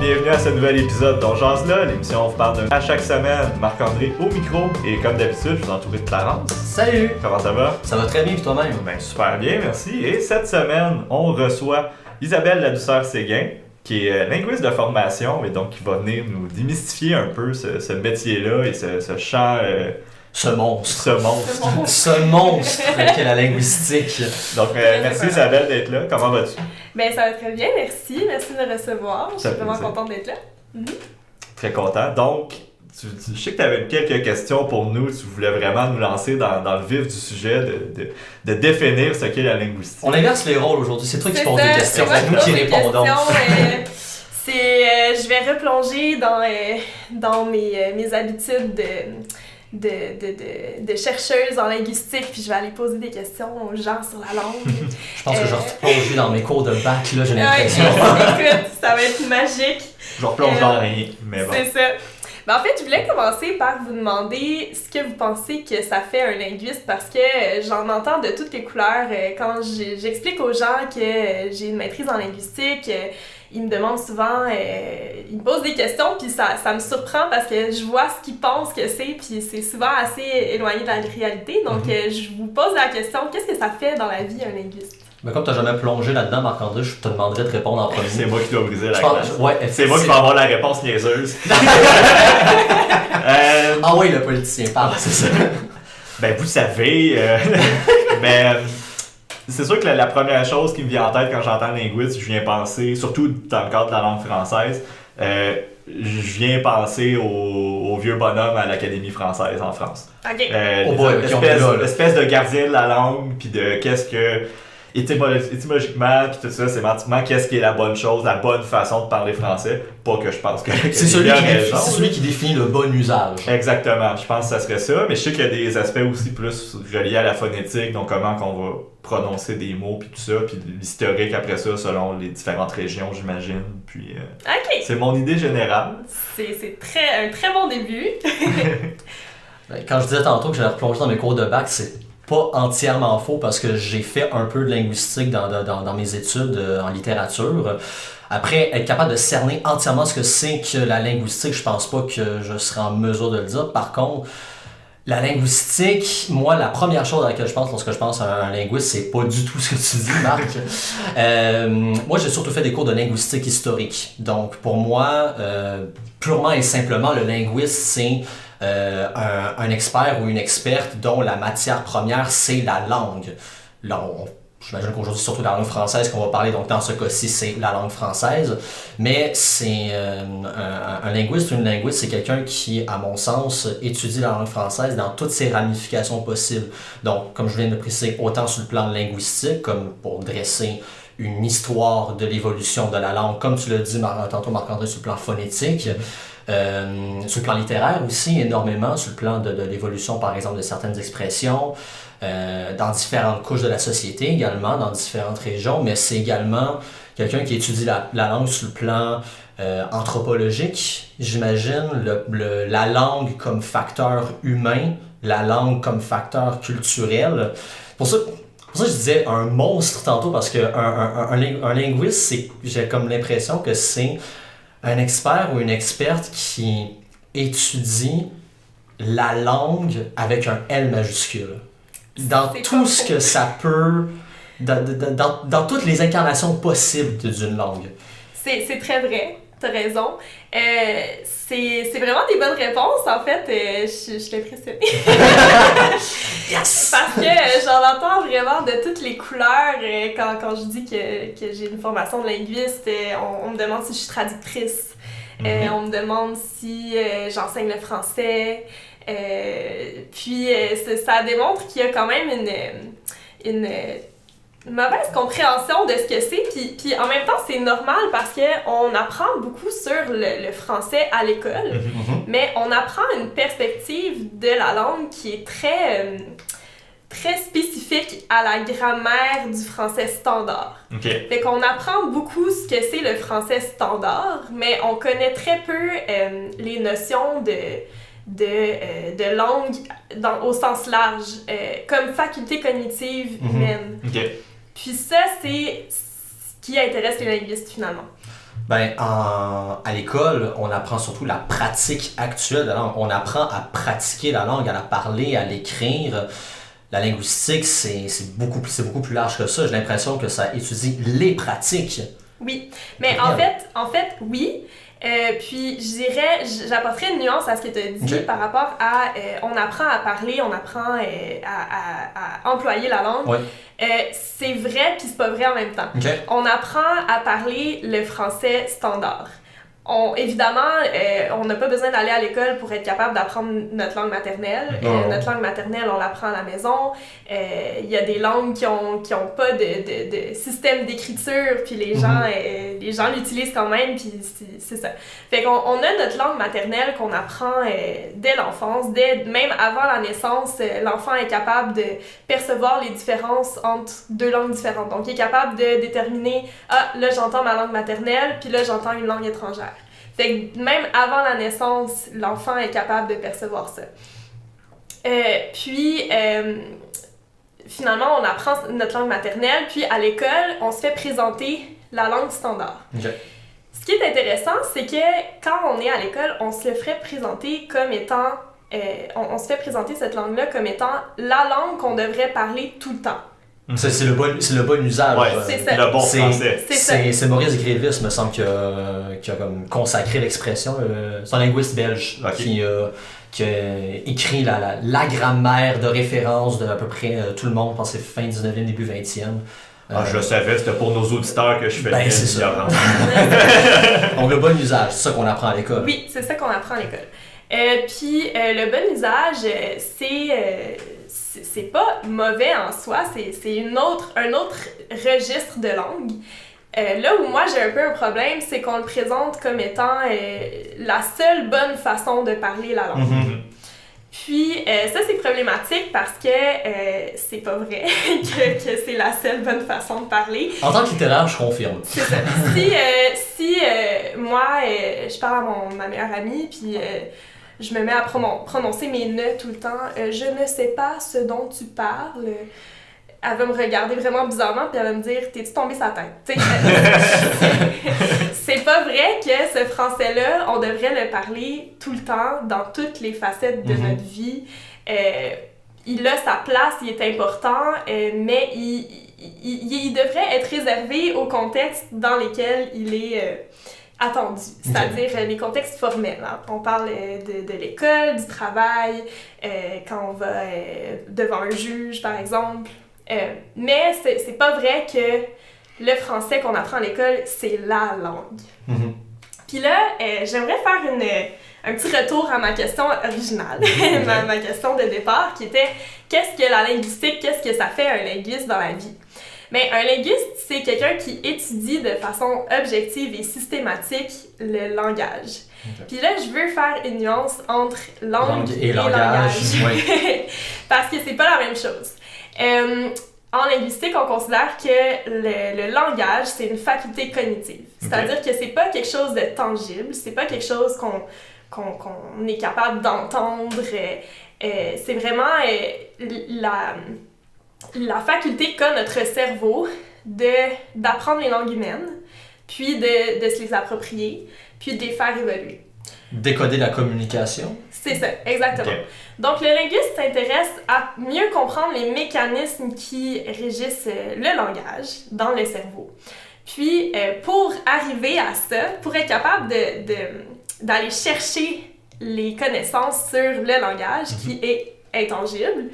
bienvenue à ce nouvel épisode d'On Jase là, l'émission où on vous parle à chaque semaine. Marc-André au micro, et comme d'habitude, je suis entouré de Clarence. Salut! Comment ça va? Ça va très bien, puis toi-même? Ben super bien, merci. Et cette semaine, on reçoit Isabelle Ladouceur-Séguin, qui est linguiste de formation, et donc qui va venir nous démystifier un peu ce métier-là et ce champ... Ce monstre. Ce monstre qu'est la linguistique. Donc, merci Isabelle d'être là. Comment vas-tu? Ben, ça va très bien, merci. Merci de me recevoir. Je suis vraiment contente d'être là. Très content. Donc, je sais que tu avais quelques questions pour nous. Tu voulais vraiment nous lancer dans le vif du sujet, de définir ce qu'est la linguistique. On inverse les rôles aujourd'hui. C'est toi qui poses des questions, c'est nous qui répondons. Je vais replonger dans mes habitudes de chercheuse en linguistique, puis je vais aller poser des questions aux gens sur la langue. Je pense que je vais replonger dans mes cours de bac, là, j'ai l'impression. Écoute, ça va être magique. Je replonge dans rien, mais bon. C'est ça. Ben, en fait, je voulais commencer par vous demander ce que vous pensez que ça fait un linguiste, parce que j'en entends de toutes les couleurs. Quand j'explique aux gens que j'ai une maîtrise en linguistique, ils me demandent souvent, ils me posent des questions, puis ça me surprend parce que je vois ce qu'ils pensent que c'est, puis c'est souvent assez éloigné de la réalité. Donc, je vous pose la question, qu'est-ce que ça fait dans la vie un linguiste? Mais comme tu n'as jamais plongé là-dedans, Marc-André, je te demanderais de répondre en premier. C'est moi qui dois briser la glace. Ouais, c'est moi qui vais avoir la réponse niaiseuse. Ah oui, le politicien parle, c'est ça. Ben, vous savez, mais c'est sûr que la première chose qui me vient en tête quand j'entends linguiste, je viens penser, surtout dans le cadre de la langue française, je viens penser au vieux bonhomme à l'Académie française en France. OK. Espèce de gardien de la langue, puis de qu'est-ce que... Étymologiquement, puis tout ça, sémantiquement, qu'est-ce qui est la bonne chose, la bonne façon de parler français. Pas que je pense que... C'est celui qui définit le bon usage. Exactement, je pense que ça serait ça, mais je sais qu'il y a des aspects aussi plus reliés à la phonétique, donc comment qu'on va prononcer des mots, puis tout ça, puis l'historique après ça, selon les différentes régions, j'imagine, puis... OK. C'est mon idée générale. C'est un très bon début. Quand je disais tantôt que j'allais replonger dans mes cours de bac, c'est pas entièrement faux parce que j'ai fait un peu de linguistique dans mes études en littérature. Après, être capable de cerner entièrement ce que c'est que la linguistique, je pense pas que je serai en mesure de le dire. Par contre, la linguistique, moi, la première chose à laquelle je pense lorsque je pense à un linguiste, c'est pas du tout ce que tu dis, Marc. Moi, j'ai surtout fait des cours de linguistique historique. Donc, pour moi, purement et simplement, le linguiste, c'est un expert ou une experte dont la matière première, c'est la langue. J'imagine qu'aujourd'hui, c'est surtout la langue française qu'on va parler, donc dans ce cas-ci, c'est la langue française. Mais c'est un linguiste ou une linguiste, c'est quelqu'un qui, à mon sens, étudie la langue française dans toutes ses ramifications possibles. Donc, comme je viens de le préciser, autant sur le plan linguistique, comme pour dresser une histoire de l'évolution de la langue, comme tu l'as dit tantôt, Marc-André, sur le plan phonétique, sur le plan littéraire aussi, énormément, sur le plan de l'évolution, par exemple, de certaines expressions, dans différentes couches de la société également, dans différentes régions, mais c'est également quelqu'un qui étudie la langue sur le plan anthropologique, j'imagine, la langue comme facteur humain, la langue comme facteur culturel. Pour ça, je disais un monstre tantôt, parce qu'un linguiste, j'ai comme l'impression que c'est un expert ou une experte qui étudie la langue avec un L majuscule. Dans tout ce que ça peut... Dans toutes les incarnations possibles d'une langue. C'est très vrai, t'as raison. C'est vraiment des bonnes réponses, en fait. Je suis impressionnée. Yes! Parce que j'en entends vraiment de toutes les couleurs. Quand je dis que j'ai une formation de linguiste, on me demande si je suis traductrice. On me demande si j'enseigne le français. Puis ça démontre qu'il y a quand même une mauvaise compréhension de ce que c'est, puis en même temps c'est normal parce qu'on apprend beaucoup sur le français à l'école, mais on apprend une perspective de la langue qui est très spécifique à la grammaire du français standard. Okay. Fait qu'on apprend beaucoup ce que c'est le français standard, mais on connaît très peu les notions de langue au sens large, comme faculté cognitive humaine. Okay. Puis ça, c'est ce qui intéresse les linguistes finalement. À l'école, on apprend surtout la pratique actuelle de la langue. On apprend à pratiquer la langue, à la parler, à l'écrire. La linguistique, c'est beaucoup plus large que ça. J'ai l'impression que ça étudie les pratiques. Oui, mais en fait, oui. Puis je dirais, j'apporterais une nuance à ce que tu as dit par rapport à on apprend à parler, on apprend à employer la langue. Ouais. C'est vrai puis c'est pas vrai en même temps. Okay. On apprend à parler le français standard. Évidemment, on n'a pas besoin d'aller à l'école pour être capable d'apprendre notre langue maternelle. Notre langue maternelle, on l'apprend à la maison. Il y a des langues qui ont pas de système d'écriture, puis les gens l'utilisent quand même, puis c'est ça. Fait qu'on a notre langue maternelle qu'on apprend dès l'enfance, même avant la naissance, l'enfant est capable de percevoir les différences entre deux langues différentes. Donc, il est capable de déterminer « Ah, là, j'entends ma langue maternelle, puis là, j'entends une langue étrangère. » Fait que même avant la naissance, l'enfant est capable de percevoir ça. Finalement, on apprend notre langue maternelle, puis à l'école, on se fait présenter la langue standard. Okay. Ce qui est intéressant, c'est que quand on est à l'école, on se le ferait présenter comme étant... on se fait présenter cette langue-là comme étant la langue qu'on devrait parler tout le temps. C'est le bon usage. Ouais, c'est ça. Le bon français. C'est Maurice Grévis, me semble, qui a comme consacré l'expression. C'est un linguiste belge qui a écrit la grammaire de référence de à peu près tout le monde, je pense que c'est fin 19e, début 20e. Je le savais, c'était pour nos auditeurs que je fais c'est ça. Donc le bon usage, c'est ça qu'on apprend à l'école. Oui, c'est ça qu'on apprend à l'école. Le bon usage, c'est pas mauvais en soi, c'est un autre registre de langue. Là où moi j'ai un peu un problème, c'est qu'on le présente comme étant la seule bonne façon de parler la langue. Puis ça c'est problématique parce que c'est pas vrai que c'est la seule bonne façon de parler. En tant que littéraire, je confirme. C'est ça. Si moi je parle à ma meilleure amie, puis je me mets à prononcer mes ne tout le temps. Je ne sais pas ce dont tu parles. Elle va me regarder vraiment bizarrement puis elle va me dire « T'es-tu tombé sa tête? » C'est pas vrai que ce français-là, on devrait le parler tout le temps, dans toutes les facettes de notre vie. Il a sa place, il est important, mais il devrait être réservé au contexte dans lesquels il est... attendu, c'est-à-dire les contextes formels. Hein. On parle de l'école, du travail, quand on va devant un juge, par exemple. Mais c'est pas vrai que le français qu'on apprend à l'école, c'est la langue. Puis là, j'aimerais faire un petit retour à ma question originale, ma question de départ, qui était « Qu'est-ce que la linguistique, qu'est-ce que ça fait un linguiste dans la vie? » Mais un linguiste, c'est quelqu'un qui étudie de façon objective et systématique le langage. Puis là, je veux faire une nuance entre langue et langage. Oui. Parce que c'est pas la même chose. En linguistique, on considère que le langage, c'est une faculté cognitive. C'est-à-dire que c'est pas quelque chose de tangible, c'est pas quelque chose qu'on est capable d'entendre. C'est vraiment la faculté qu'a notre cerveau d'apprendre les langues humaines, puis de se les approprier, puis de les faire évoluer. Décoder la communication. C'est ça, exactement. Okay. Donc, le linguiste s'intéresse à mieux comprendre les mécanismes qui régissent le langage dans le cerveau. Puis, pour arriver à ça, pour être capable d'aller chercher les connaissances sur le langage qui est intangible,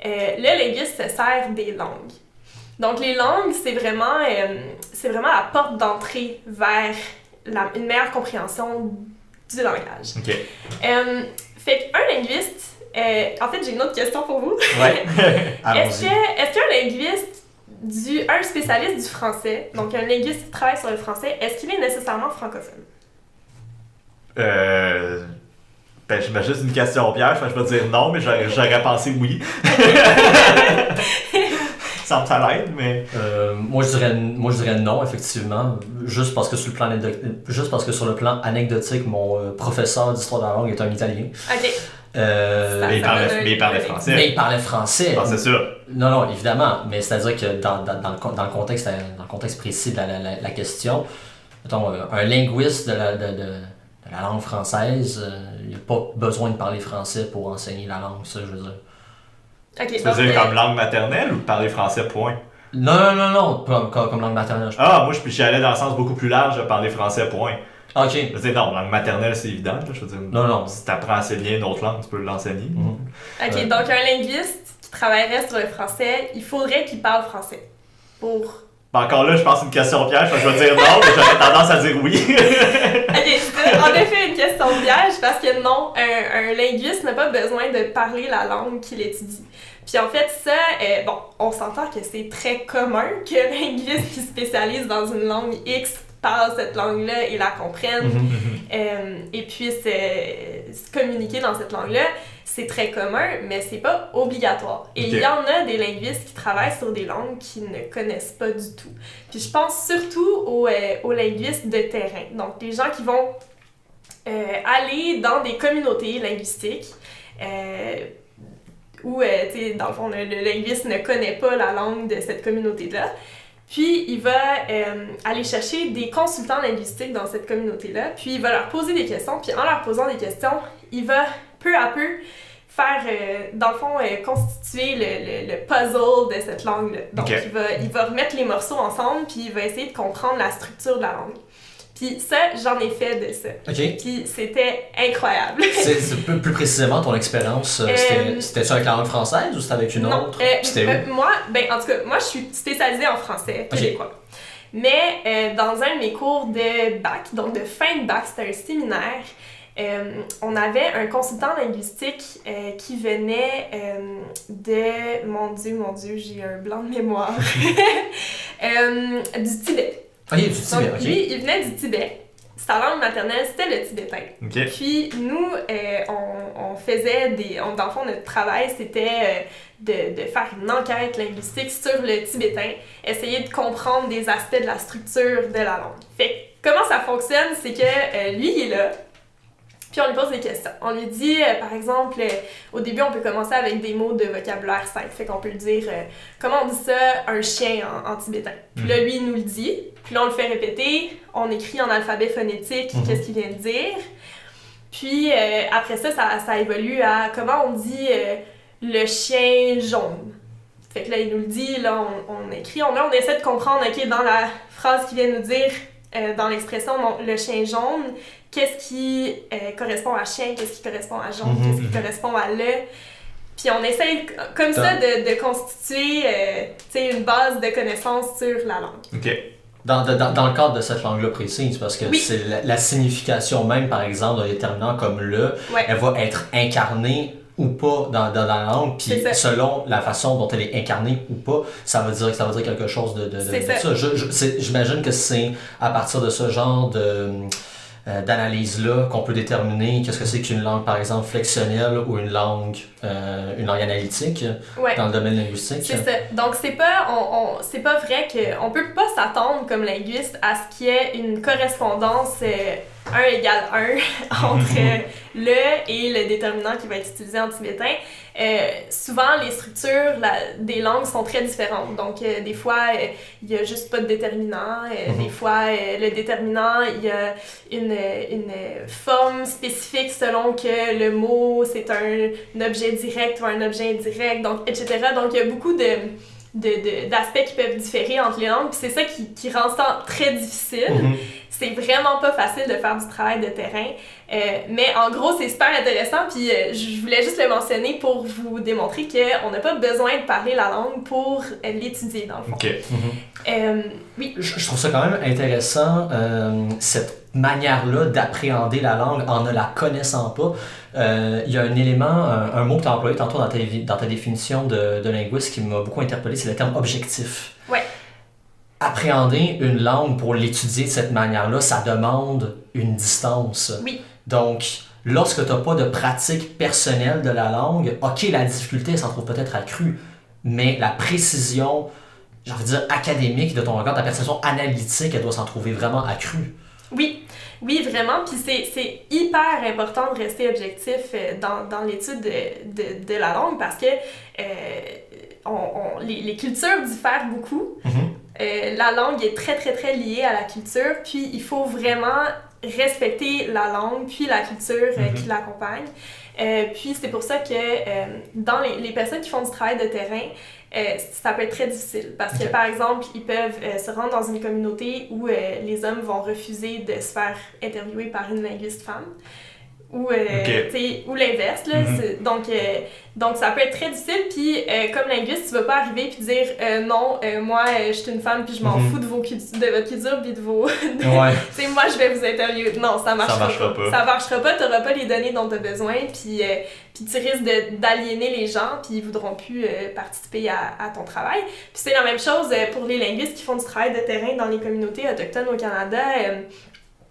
le linguiste se sert des langues. Donc, les langues, c'est vraiment la porte d'entrée vers une meilleure compréhension du langage. Okay. Fait qu'un linguiste... en fait, j'ai une autre question pour vous. Ouais. Est-ce qu'un linguiste, un spécialiste du français, donc un linguiste qui travaille sur le français, est-ce qu'il est nécessairement francophone? J'imagine une question piège, je vais dire non, mais j'aurais pensé oui. Ça l'aide, mais... moi, je dirais non, effectivement. Juste parce que sur le plan anecdotique, mon professeur d'histoire de la langue est un Italien. OK. Mais il parlait français. Mais il parlait français. Ah, c'est sûr. Non, évidemment. Mais c'est-à-dire que dans le contexte précis de la question, mettons, un linguiste de la langue française, il n'a pas besoin de parler français pour enseigner la langue, ça je veux dire. Okay, tu veux dire comme langue maternelle ou parler français, point? Non, comme langue maternelle. Moi j'y allais dans le sens beaucoup plus large de parler français, point. Ok. Je veux dire, non, langue maternelle c'est évident, là, je veux dire. Non. Si tu apprends assez bien une autre langue, tu peux l'enseigner. Ok, donc un linguiste qui travaillerait sur le français, il faudrait qu'il parle français pour... Encore là, je pense que c'est une question piège, je vais dire non, mais j'aurais tendance à dire oui. Ok, c'est en effet une question piège parce que non, un linguiste n'a pas besoin de parler la langue qu'il étudie. Puis en fait, ça, on s'entend que c'est très commun qu'un linguiste qui spécialise dans une langue X parle cette langue-là et la comprenne et puisse se communiquer dans cette langue-là. C'est très commun, mais c'est pas obligatoire. Et il y en a des linguistes qui travaillent sur des langues qu'ils ne connaissent pas du tout. Puis je pense surtout aux linguistes de terrain. Donc des gens qui vont aller dans des communautés linguistiques où, dans le fond, le linguiste ne connaît pas la langue de cette communauté-là. Puis, il va aller chercher des consultants linguistiques dans cette communauté-là, puis il va leur poser des questions, puis en leur posant des questions, il va peu à peu faire, dans le fond, constituer le puzzle de cette langue-là. Donc, il va remettre les morceaux ensemble, puis il va essayer de comprendre la structure de la langue. Puis ça, j'en ai fait de ça. Okay. Puis c'était incroyable. C'est plus précisément ton expérience, c'était-tu avec la langue française ou c'était avec une autre? Moi, en tout cas, moi je suis spécialisée en français québécois. Mais dans un de mes cours de bac, donc de fin de bac, c'était un séminaire, on avait un consultant linguistique qui venait de... Mon Dieu, j'ai un blanc de mémoire. Du Tibet. Ah, du Tibet, donc, lui, il venait du Tibet. Sa langue maternelle, c'était le tibétain. Puis nous, on faisait dans le fond, notre travail, c'était de faire une enquête linguistique sur le tibétain, essayer de comprendre des aspects de la structure de la langue. Fait comment ça fonctionne, c'est que lui, il est là, puis on lui pose des questions. On lui dit, par exemple, au début, on peut commencer avec des mots de vocabulaire simple. Fait qu'on peut lui dire, comment on dit ça, un chien en tibétain. Puis là, lui, il nous le dit. Puis là, on le fait répéter. On écrit en alphabet phonétique qu'est-ce qu'il vient de dire. Puis après ça évolue à comment on dit le chien jaune. Fait que là, il nous le dit, là, on écrit. On essaie de comprendre, OK, dans la phrase qu'il vient nous dire, dans l'expression le chien jaune, qu'est-ce qui correspond à chien, qu'est-ce qui correspond à jaune, qu'est-ce qui correspond à le. Puis on essaye comme ça de constituer une base de connaissances sur la langue. OK. Dans le cadre de cette langue-là précise, parce que c'est la signification même, par exemple, d'un déterminant comme le, elle va être incarnée ou pas dans la langue, puis selon la façon dont elle est incarnée ou pas, ça veut dire quelque chose de ça. J'imagine que c'est à partir de ce genre d'analyse-là qu'on peut déterminer qu'est-ce que c'est qu'une langue, par exemple, flexionnelle ou une langue analytique dans le domaine linguistique. C'est ça. Donc, c'est pas vrai qu'on peut pas s'attendre comme linguiste à ce qu'il y ait une correspondance 1 égale 1 entre le et le déterminant qui va être utilisé en tibétain. Souvent, les structures des langues sont très différentes. Donc, des fois, il n'y a juste pas de déterminant. Des fois, le déterminant, il y a une forme spécifique selon que le mot, c'est un objet direct ou un objet indirect, donc, etc. Donc, il y a beaucoup d'aspects qui peuvent différer entre les langues, puis c'est ça qui rend ça très difficile. C'est vraiment pas facile de faire du travail de terrain, mais en gros, c'est super intéressant, puis je voulais juste le mentionner pour vous démontrer qu'on n'a pas besoin de parler la langue pour l'étudier, dans le fond. Oui. Je trouve ça quand même intéressant, cette manière-là d'appréhender la langue en ne la connaissant pas. Il y a un élément, un mot que tu as employé tantôt dans ta définition de linguiste qui m'a beaucoup interpellé, c'est le terme objectif. Ouais. Appréhender une langue pour l'étudier de cette manière-là, ça demande une distance. Oui. Donc, lorsque tu n'as pas de pratique personnelle de la langue, OK, la difficulté s'en trouve peut-être accrue, mais la précision, j'ai envie de dire, académique de ton regard, ta perception analytique, elle doit s'en trouver vraiment accrue. Oui, vraiment. Puis c'est hyper important de rester objectif dans l'étude de la langue parce que les cultures diffèrent beaucoup. la langue est très, très, très liée à la culture, puis il faut vraiment respecter la langue, puis la culture qui l'accompagne. Puis c'est pour ça que dans les personnes qui font du travail de terrain, ça peut être très difficile parce que, par exemple, ils peuvent se rendre dans une communauté où les hommes vont refuser de se faire interviewer par une linguiste femme. Ou l'inverse, là. Donc ça peut être très difficile, puis comme linguiste, tu vas pas arriver puis dire non, moi je suis une femme puis je m'en fous de votre culture puis de vos... moi je vais vous interviewer. Non, ça marchera pas. Ça marchera pas, t'auras pas les données dont t'as besoin, puis tu risques d'aliéner les gens puis ils voudront plus participer à ton travail. Puis c'est la même chose pour les linguistes qui font du travail de terrain dans les communautés autochtones au Canada.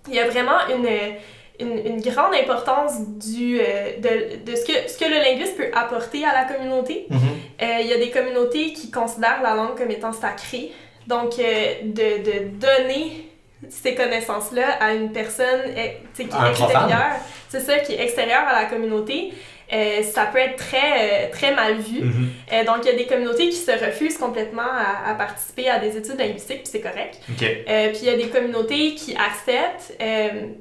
Il y a vraiment une grande importance de ce que le linguiste peut apporter à la communauté. Il y a des communautés qui considèrent la langue comme étant sacrée. Donc, de donner ces connaissances-là à une personne qui est extérieure, c'est ça, qui est extérieure à la communauté, ça peut être très, très mal vu. Donc, il y a des communautés qui se refusent complètement à participer à des études linguistiques, puis c'est correct. Puis, il y a des communautés qui acceptent.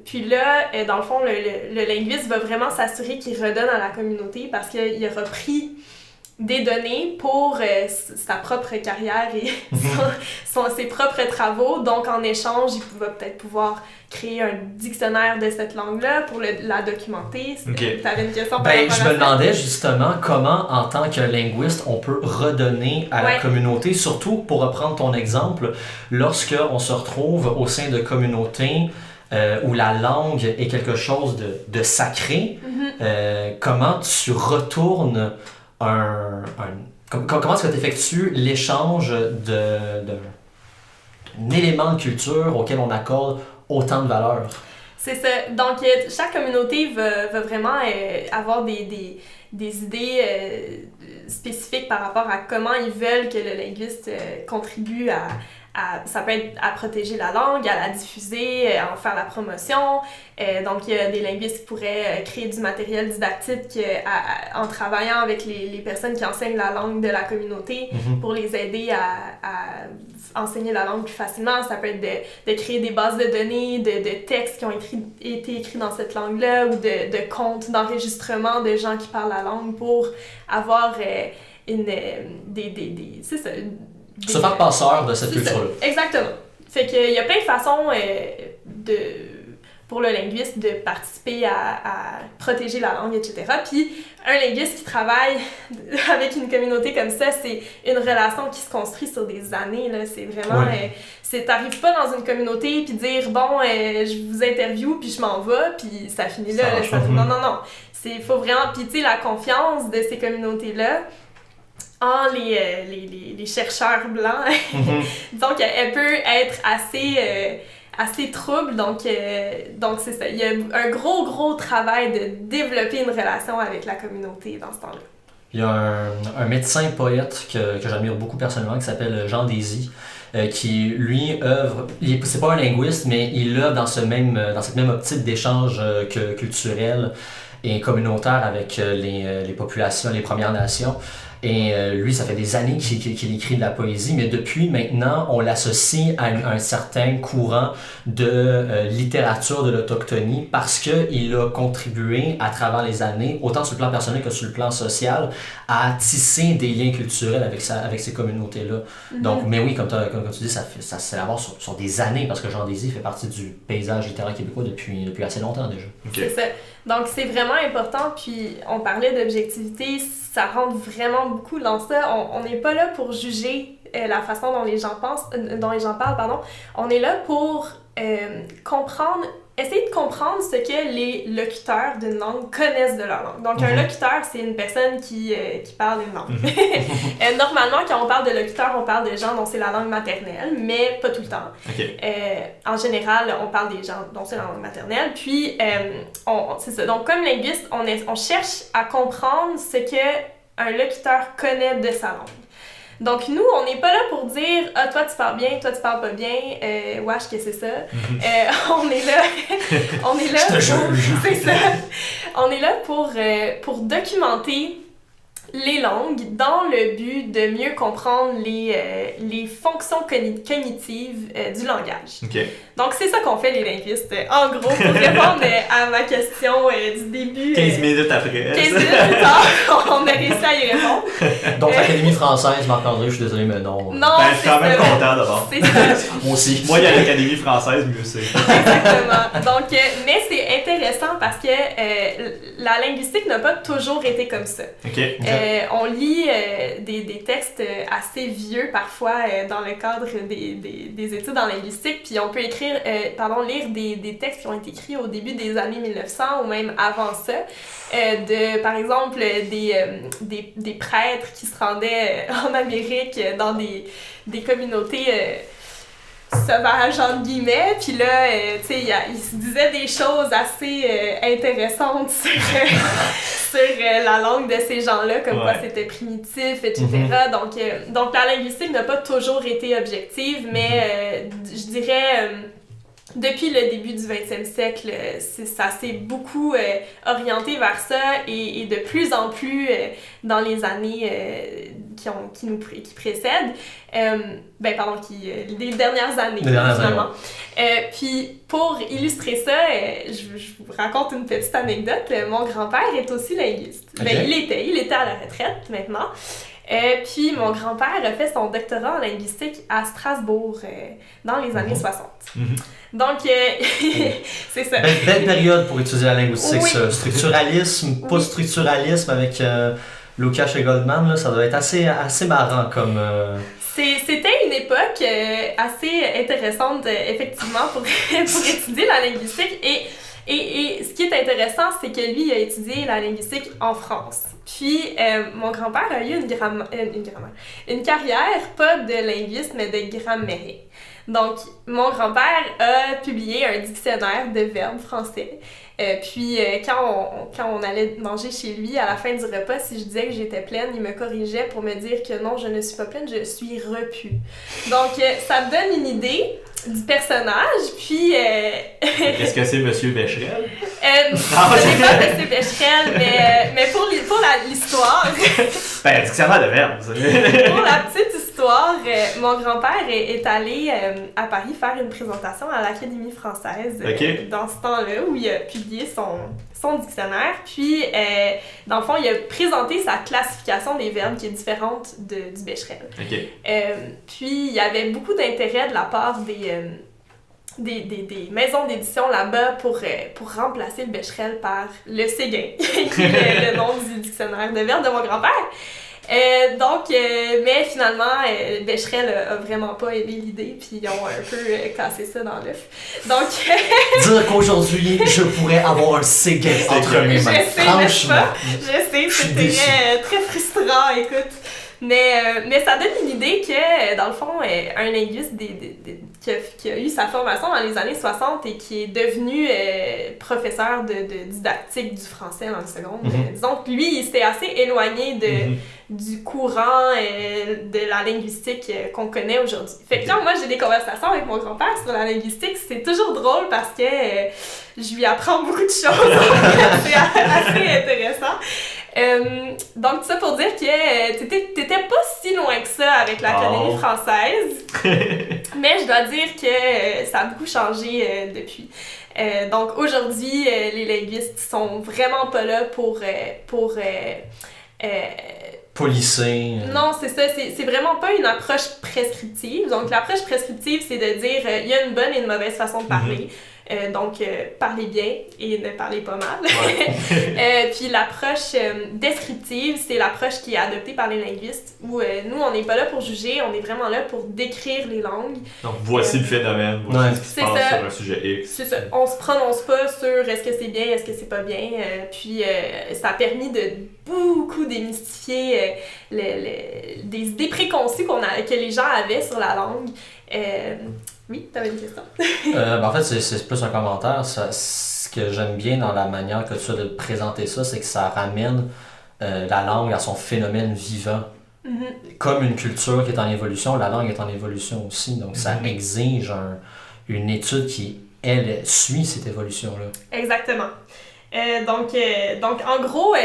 Puis là, dans le fond, le linguiste va vraiment s'assurer qu'il redonne à la communauté parce qu'il aura pris des données pour sa propre carrière et ses propres travaux. Donc, en échange, il va peut-être pouvoir créer un dictionnaire de cette langue-là pour la documenter. T'avais une question par rapport à ça? Je me demandais justement comment, en tant que linguiste, on peut redonner à la communauté, surtout pour reprendre ton exemple, lorsqu'on se retrouve au sein de communautés où la langue est quelque chose de sacré. Comment tu retournes comment est-ce que tu effectues l'échange d'un élément de culture auquel on accorde autant de valeur? C'est ça. Donc, chaque communauté va vraiment avoir des idées spécifiques par rapport à comment ils veulent que le linguiste contribue ça peut être à protéger la langue, à la diffuser, à en faire la promotion. Donc, il y a des linguistes qui pourraient créer du matériel didactique en travaillant avec les personnes qui enseignent la langue de la communauté pour les aider à enseigner la langue plus facilement. Ça peut être de créer des bases de données, de textes qui ont été écrits dans cette langue-là ou de comptes d'enregistrement de gens qui parlent la langue pour avoir c'est ça, se faire passeur de cette culture-là. Exactement. Fait qu'il y a plein de façons pour le linguiste de participer à protéger la langue, etc. Puis un linguiste qui travaille avec une communauté comme ça, c'est une relation qui se construit sur des années. Là. C'est vraiment... t'arrives pas dans une communauté puis dire « Bon, je vous interviewe puis je m'en vais » puis ça finit là. Non. Il faut vraiment... Puis tu sais, la confiance de ces communautés-là, les chercheurs blancs, donc elle peut être assez trouble, donc c'est ça. Il y a un gros travail de développer une relation avec la communauté dans ce temps-là. Il y a un médecin poète que j'admire beaucoup personnellement qui s'appelle Jean Désy, qui lui œuvre, c'est pas un linguiste, mais il œuvre dans cette même optique d'échange culturel et communautaire avec les populations, les Premières Nations. Et lui, ça fait des années qu'il écrit de la poésie, mais depuis maintenant, on l'associe à un certain courant de littérature de l'autochtonie parce qu'il a contribué à travers les années, autant sur le plan personnel que sur le plan social, à tisser des liens culturels avec ces communautés-là. Donc, mais oui, comme tu dis, ça s'élabore sur des années parce que Jean Désy fait partie du paysage littéraire québécois depuis assez longtemps déjà. C'est ça. Donc, c'est vraiment important. Puis, on parlait d'objectivité, ça rentre vraiment beaucoup dans ça. On n'est pas là pour juger la façon dont les gens parlent. On est là pour essayer de comprendre ce que les locuteurs d'une langue connaissent de leur langue. Donc, un locuteur, c'est une personne qui parle une langue. Normalement, quand on parle de locuteur, on parle de gens dont c'est la langue maternelle, mais pas tout le temps. En général, on parle des gens dont c'est la langue maternelle. Puis, c'est ça. Donc, comme linguiste, on cherche à comprendre ce qu'un locuteur connaît de sa langue. Donc, nous, on n'est pas là pour dire « Ah, toi, tu parles bien, toi, tu parles pas bien, wesh, qu'est-ce que c'est ça? On est là... Je te juge! C'est ça! On est là pour documenter les langues dans le but de mieux comprendre les fonctions cognitives du langage. OK. Donc, c'est ça qu'on fait, les linguistes. En gros, pour répondre à ma question du début... 15 minutes après. 15 minutes plus tard, on a réussi à y répondre. Donc, l'Académie française, Marc-André, je suis désolé, mais non. Non, Je suis quand même content d'abord. C'est ça. Moi aussi. Moi, il y a l'Académie française, mieux c'est. Exactement. Donc, mais c'est intéressant parce que la linguistique n'a pas toujours été comme ça. OK. On lit des textes assez vieux parfois dans le cadre des études en linguistique, puis on peut lire des textes qui ont été écrits au début des années 1900 ou même avant ça, par exemple des prêtres qui se rendaient en Amérique dans des communautés sauvages entre guillemets, puis là tu sais il se disait des choses assez intéressantes sur la langue de ces gens-là, comme quoi c'était primitif, etc. Donc la linguistique n'a pas toujours été objective, mais je dirais depuis le début du 20e siècle, ça s'est beaucoup orienté vers ça et de plus en plus dans les années qui précèdent, les dernières années, finalement. Puis pour illustrer ça, je vous raconte une petite anecdote. Mon grand-père est aussi linguiste. Okay. Il était à la retraite maintenant. Puis mon grand-père a fait son doctorat en linguistique à Strasbourg dans les années 60. Donc, c'est ça. Belle période pour étudier la linguistique, oui. Ça. Structuralisme, post-structuralisme avec Lukács et Goldman, là, ça doit être assez marrant comme... C'était une époque assez intéressante, effectivement, pour étudier la linguistique. Et ce qui est intéressant, c'est que lui, il a étudié la linguistique en France. Puis, mon grand-père a eu une carrière, pas de linguiste, mais de grammairien. Donc, mon grand-père a publié un dictionnaire de verbes français. Puis, quand on allait manger chez lui, à la fin du repas, si je disais que j'étais pleine, il me corrigeait pour me dire que non, je ne suis pas pleine, je suis repue. Donc, ça me donne une idée du personnage, puis... Est-ce que c'est Monsieur Becherel? Ce n'est pas Monsieur Becherel, mais pour l'histoire... Dictionnaire de verbes. Pour la petite histoire, mon grand-père est allé à Paris faire une présentation à l'Académie française dans ce temps-là, où il a publié son dictionnaire. Puis, dans le fond, il a présenté sa classification des verbes qui est différente du Becherel. Puis, il y avait beaucoup d'intérêt de la part des maisons d'édition là-bas pour remplacer le Becherel par le Séguin, qui est le nom du dictionnaire de verbes de mon grand-père. Mais finalement, Becherel a vraiment pas aimé l'idée, puis ils ont un peu cassé ça dans l'œuf. Donc... Dire qu'aujourd'hui, je pourrais avoir un Séguin entre mes mains. Franchement. Je sais, c'est très frustrant, écoute. Mais ça donne une idée que, dans le fond, un linguiste qui a eu sa formation dans les années 60 et qui est devenu professeur de didactique du français dans le seconde, disons que lui, il s'était assez éloigné du courant de la linguistique qu'on connaît aujourd'hui. Fait que quand moi, j'ai des conversations avec mon grand-père sur la linguistique, c'est toujours drôle parce que je lui apprends beaucoup de choses. C'est assez intéressant. Donc, tout ça pour dire que t'étais pas si loin que ça avec l'Académie française, mais je dois dire que ça a beaucoup changé depuis. Donc, aujourd'hui, les linguistes sont vraiment pas là pour polisser. Non, c'est ça. C'est vraiment pas une approche prescriptive. Donc, l'approche prescriptive, c'est de dire il y a une bonne et une mauvaise façon de parler. Donc, parlez bien et ne parlez pas mal. Ouais. Puis l'approche descriptive, c'est l'approche qui est adoptée par les linguistes, où nous, on n'est pas là pour juger, on est vraiment là pour décrire les langues. Donc, voici le phénomène, voici ce qui se passe sur un sujet X. C'est ça. On se prononce pas sur est-ce que c'est bien, est-ce que c'est pas bien. Puis ça a permis de beaucoup démystifier des idées préconçues que les gens avaient sur la langue. Oui, t'avais une question. En fait, c'est plus un commentaire. Ce que j'aime bien dans la manière que tu as de présenter ça, c'est que ça ramène la langue à son phénomène vivant. Comme une culture qui est en évolution, la langue est en évolution aussi. Donc, ça exige une étude qui, elle, suit cette évolution-là. Exactement. Donc en gros,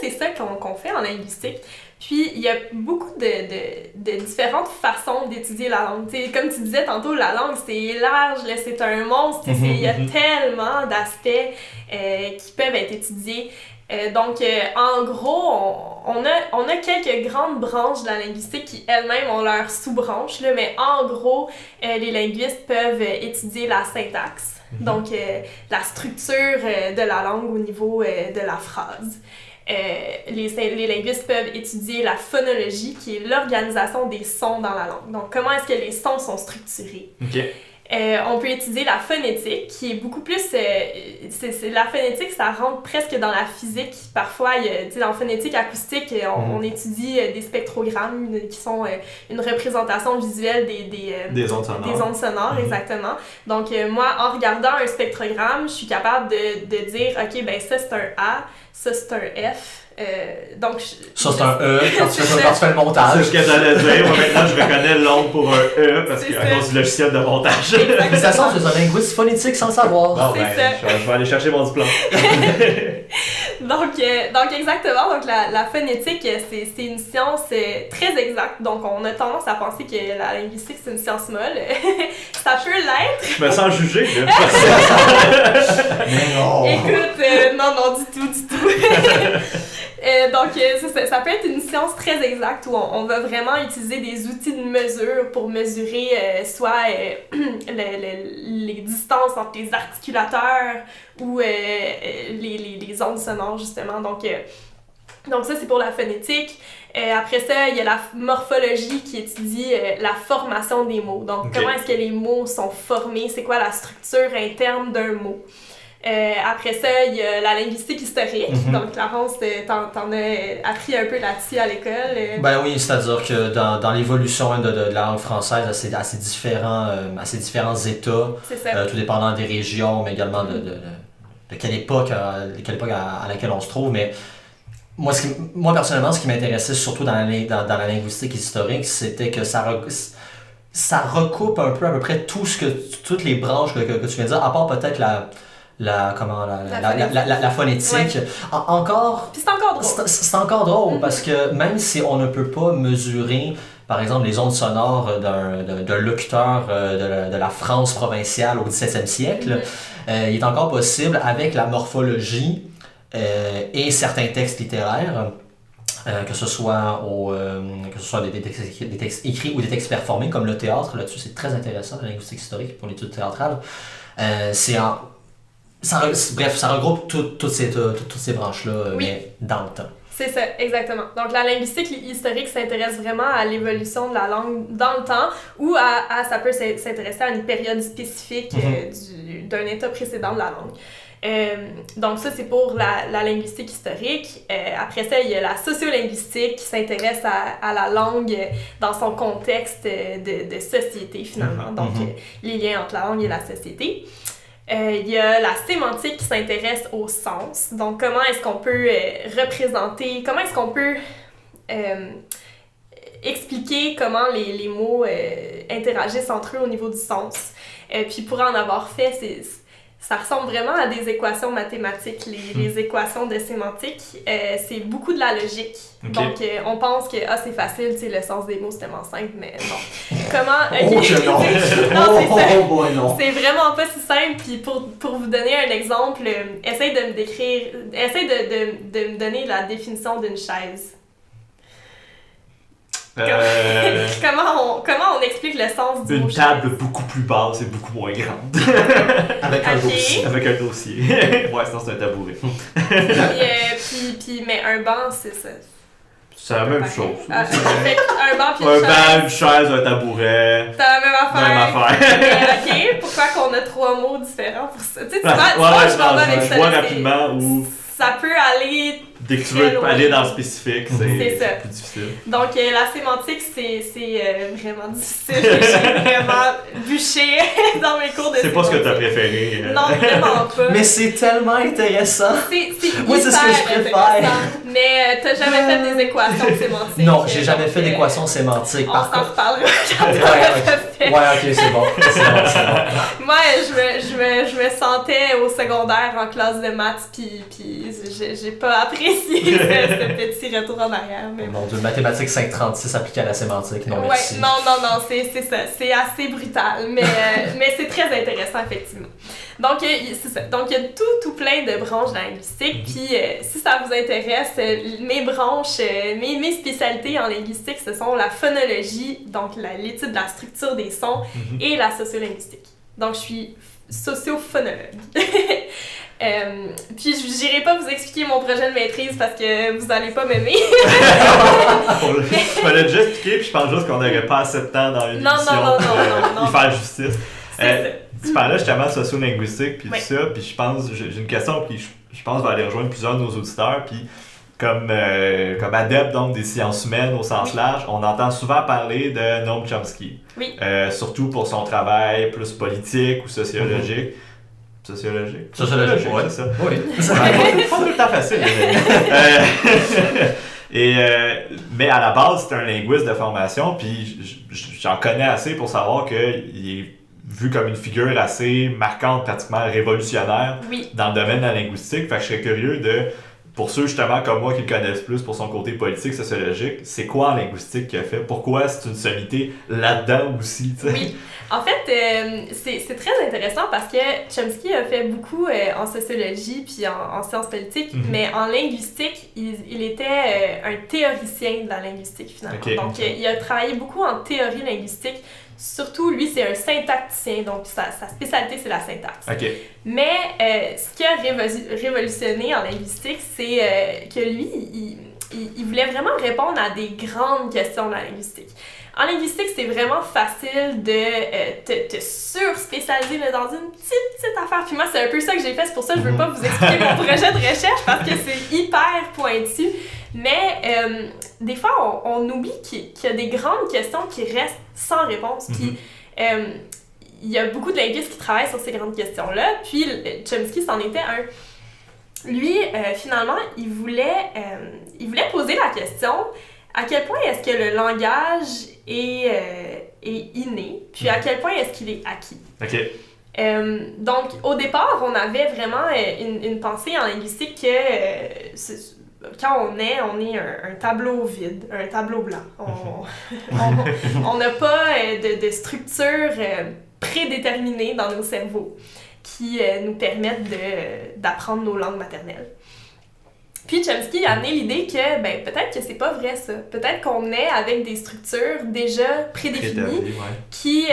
c'est ça qu'on fait en linguistique. Puis, il y a beaucoup de différentes façons d'étudier la langue. T'sais, comme tu disais tantôt, la langue, c'est large, là, c'est un monstre. Il y a tellement d'aspects qui peuvent être étudiés. En gros, on a quelques grandes branches de la linguistique qui elles-mêmes ont leurs sous-branches, là, mais en gros, les linguistes peuvent étudier la syntaxe, donc la structure de la langue au niveau de la phrase. Les linguistes peuvent étudier la phonologie, qui est l'organisation des sons dans la langue. Donc, comment est-ce que les sons sont structurés? On peut étudier la phonétique, qui est beaucoup plus... la phonétique, ça rentre presque dans la physique. Parfois, en phonétique acoustique, on étudie des spectrogrammes qui sont une représentation visuelle des ondes sonores. Des ondes sonores, exactement. Donc, moi, en regardant un spectrogramme, je suis capable de dire, OK, ben ça, c'est un A, ça, c'est un F. Ça, c'est un E quand tu fais le montage. C'est ce que j'allais dire. Moi, maintenant, je reconnais l'onde pour un E parce qu'à cause du logiciel de montage. Mais ça sent que c'est un linguiste phonétique sans le savoir. Bon, je vais aller chercher mon diplôme. Donc, exactement. Donc, la phonétique, c'est une science très exacte. Donc, on a tendance à penser que la linguistique, c'est une science molle. Ça peut l'être. Je me sens jugé, là. Mais non. Écoute, non, du tout. Ça peut être une science très exacte où on va vraiment utiliser des outils de mesure pour mesurer soit les distances entre les articulateurs ou les ondes sonores, justement. Donc ça, c'est pour la phonétique. Après ça, il y a la morphologie qui étudie la formation des mots. Donc, comment est-ce que les mots sont formés? C'est quoi la structure interne d'un mot? Après ça, il y a la linguistique historique. Donc, Clarence, t'en as appris un peu là-dessus à l'école. Ben oui, c'est-à-dire que dans l'évolution de la langue française, c'est assez différents états, tout dépendant des régions, mais également de quelle époque à laquelle on se trouve. Mais moi personnellement, ce qui m'intéressait surtout dans la linguistique historique, c'était que ça recoupe un peu à peu près toutes les branches que tu viens de dire, à part peut-être la phonétique. Ouais. Encore... Puis c'est encore drôle. C'est encore drôle parce que même si on ne peut pas mesurer, par exemple, les ondes sonores d'un locuteur de la France provinciale au 17e siècle, il est encore possible, avec la morphologie et certains textes littéraires, que ce soit des textes écrits ou des textes performés, comme le théâtre, là-dessus c'est très intéressant, la linguistique historique pour l'étude théâtrale. Ça regroupe toutes ces branches-là, mais dans le temps. C'est ça, exactement. Donc, la linguistique historique s'intéresse vraiment à l'évolution de la langue dans le temps ou ça peut s'intéresser à une période spécifique d'un état précédent de la langue. Donc ça, c'est pour la linguistique historique. Après ça, il y a la sociolinguistique qui s'intéresse à la langue dans son contexte de société, finalement. Donc, les liens entre la langue et la société. Il y a la sémantique qui s'intéresse au sens. Donc, comment est-ce qu'on peut représenter, comment est-ce qu'on peut expliquer comment les mots interagissent entre eux au niveau du sens. Puis, pour en avoir fait, ça ressemble vraiment à des équations mathématiques, les équations de sémantique. C'est beaucoup de la logique. Donc, on pense que c'est facile, tu sais, le sens des mots, c'est tellement simple, mais non. Comment... non. C'est vraiment pas si simple. Puis pour vous donner un exemple, essaye de me donner la définition d'une chaise. Comment on explique le sens du mot chaise? Une table beaucoup plus basse et beaucoup moins grande. Avec un dossier. Avec un dossier. Ouais, sinon c'est un tabouret. Mais un banc, c'est ça. C'est la même chose. Fait un banc puis un banc, une chaise, un tabouret. C'est la même affaire. Mais, OK, pourquoi qu'on a 3 mots différents pour ça? Tu sais, je vois avec ça. rapidement où... Ça peut aller Dès que tu très veux loin. aller dans le spécifique, C'est ça. c'est plus difficile. Donc, la sémantique, c'est vraiment difficile. J'ai vraiment bûché dans mes cours de sémantique. C'est pas ce que t'as préféré. Non, vraiment pas. Mais c'est tellement intéressant! C'est Moi, c'est ce que je hyper préfère. intéressant. Mais t'as jamais fait des équations sémantiques? Non, j'ai jamais fait donc, d'équation sémantique. On Par s'en contre. reparlera quand Ouais, on aura ok. fait. Ouais, ok, c'est bon. C'est bon. Moi, je me sentais au secondaire en classe de maths, puis j'ai pas apprécié ce petit retour en arrière. Mais Mon Dieu, mathématiques 536 appliqué à la sémantique, non ouais, merci. non, c'est ça. C'est assez brutal, mais c'est très intéressant, effectivement. Donc, c'est ça. Donc, il y a tout plein de branches dans la linguistique. Puis, si ça vous intéresse, mes branches, mes spécialités en linguistique, ce sont la phonologie, donc l'étude de la structure des sons, et la sociolinguistique. Donc, je suis sociophonologue. Puis, je n'irai pas vous expliquer mon projet de maîtrise parce que vous n'allez pas m'aimer. Je me l'ai déjà expliqué, puis je pense juste qu'on n'aurait pas assez de temps dans une émission non. y faire justice. C'est Tu parlais justement de socio-linguistique, puis Oui. tout ça, puis je pense, j'ai une question qui, je pense, va aller rejoindre plusieurs de nos auditeurs, puis comme adepte donc des sciences humaines au sens large, on entend souvent parler de Noam Chomsky. Oui. Surtout pour son travail plus politique ou sociologique. Sociologique, ouais. c'est ça. Oui. Pas tout le temps facile. Mais à la base, c'est un linguiste de formation, puis j'en connais assez pour savoir qu'il est vu comme une figure assez marquante, pratiquement révolutionnaire Oui. dans le domaine de la linguistique. Fait que je serais curieux de, pour ceux justement comme moi qui le connaissent plus pour son côté politique, sociologique, c'est quoi en linguistique qu'il a fait? Pourquoi c'est une sommité là-dedans aussi? T'sais? Oui. En fait, c'est très intéressant parce que Chomsky a fait beaucoup en sociologie puis en sciences politiques, mais en linguistique, il était un théoricien de la linguistique finalement. Okay. Donc, il a travaillé beaucoup en théorie linguistique. Surtout, lui, c'est un syntaxicien, donc sa spécialité, c'est la syntaxe. OK. Mais ce qui a révolutionné en linguistique, c'est que lui, il voulait vraiment répondre à des grandes questions de la linguistique. En linguistique, c'est vraiment facile de te sur-spécialiser là, dans une petite affaire. Puis moi, c'est un peu ça que j'ai fait. C'est pour ça que je veux pas vous expliquer mon projet de recherche parce que c'est hyper pointu. Mais des fois, on oublie qu'il y a des grandes questions qui restent sans réponse. Puis il y a beaucoup de linguistes qui travaillent sur ces grandes questions-là. Puis Chomsky, c'en était un. Lui, finalement, il voulait poser la question... À quel point est-ce que le langage est inné, puis à quel point est-ce qu'il est acquis? OK. Donc, au départ, on avait vraiment une pensée en linguistique que quand on est un tableau vide, un tableau blanc. On n'a pas de structure prédéterminée dans nos cerveaux qui nous permettent d'apprendre nos langues maternelles. Puis Chomsky a amené l'idée que peut-être que c'est pas vrai ça. Peut-être qu'on est avec des structures déjà prédéfinies qui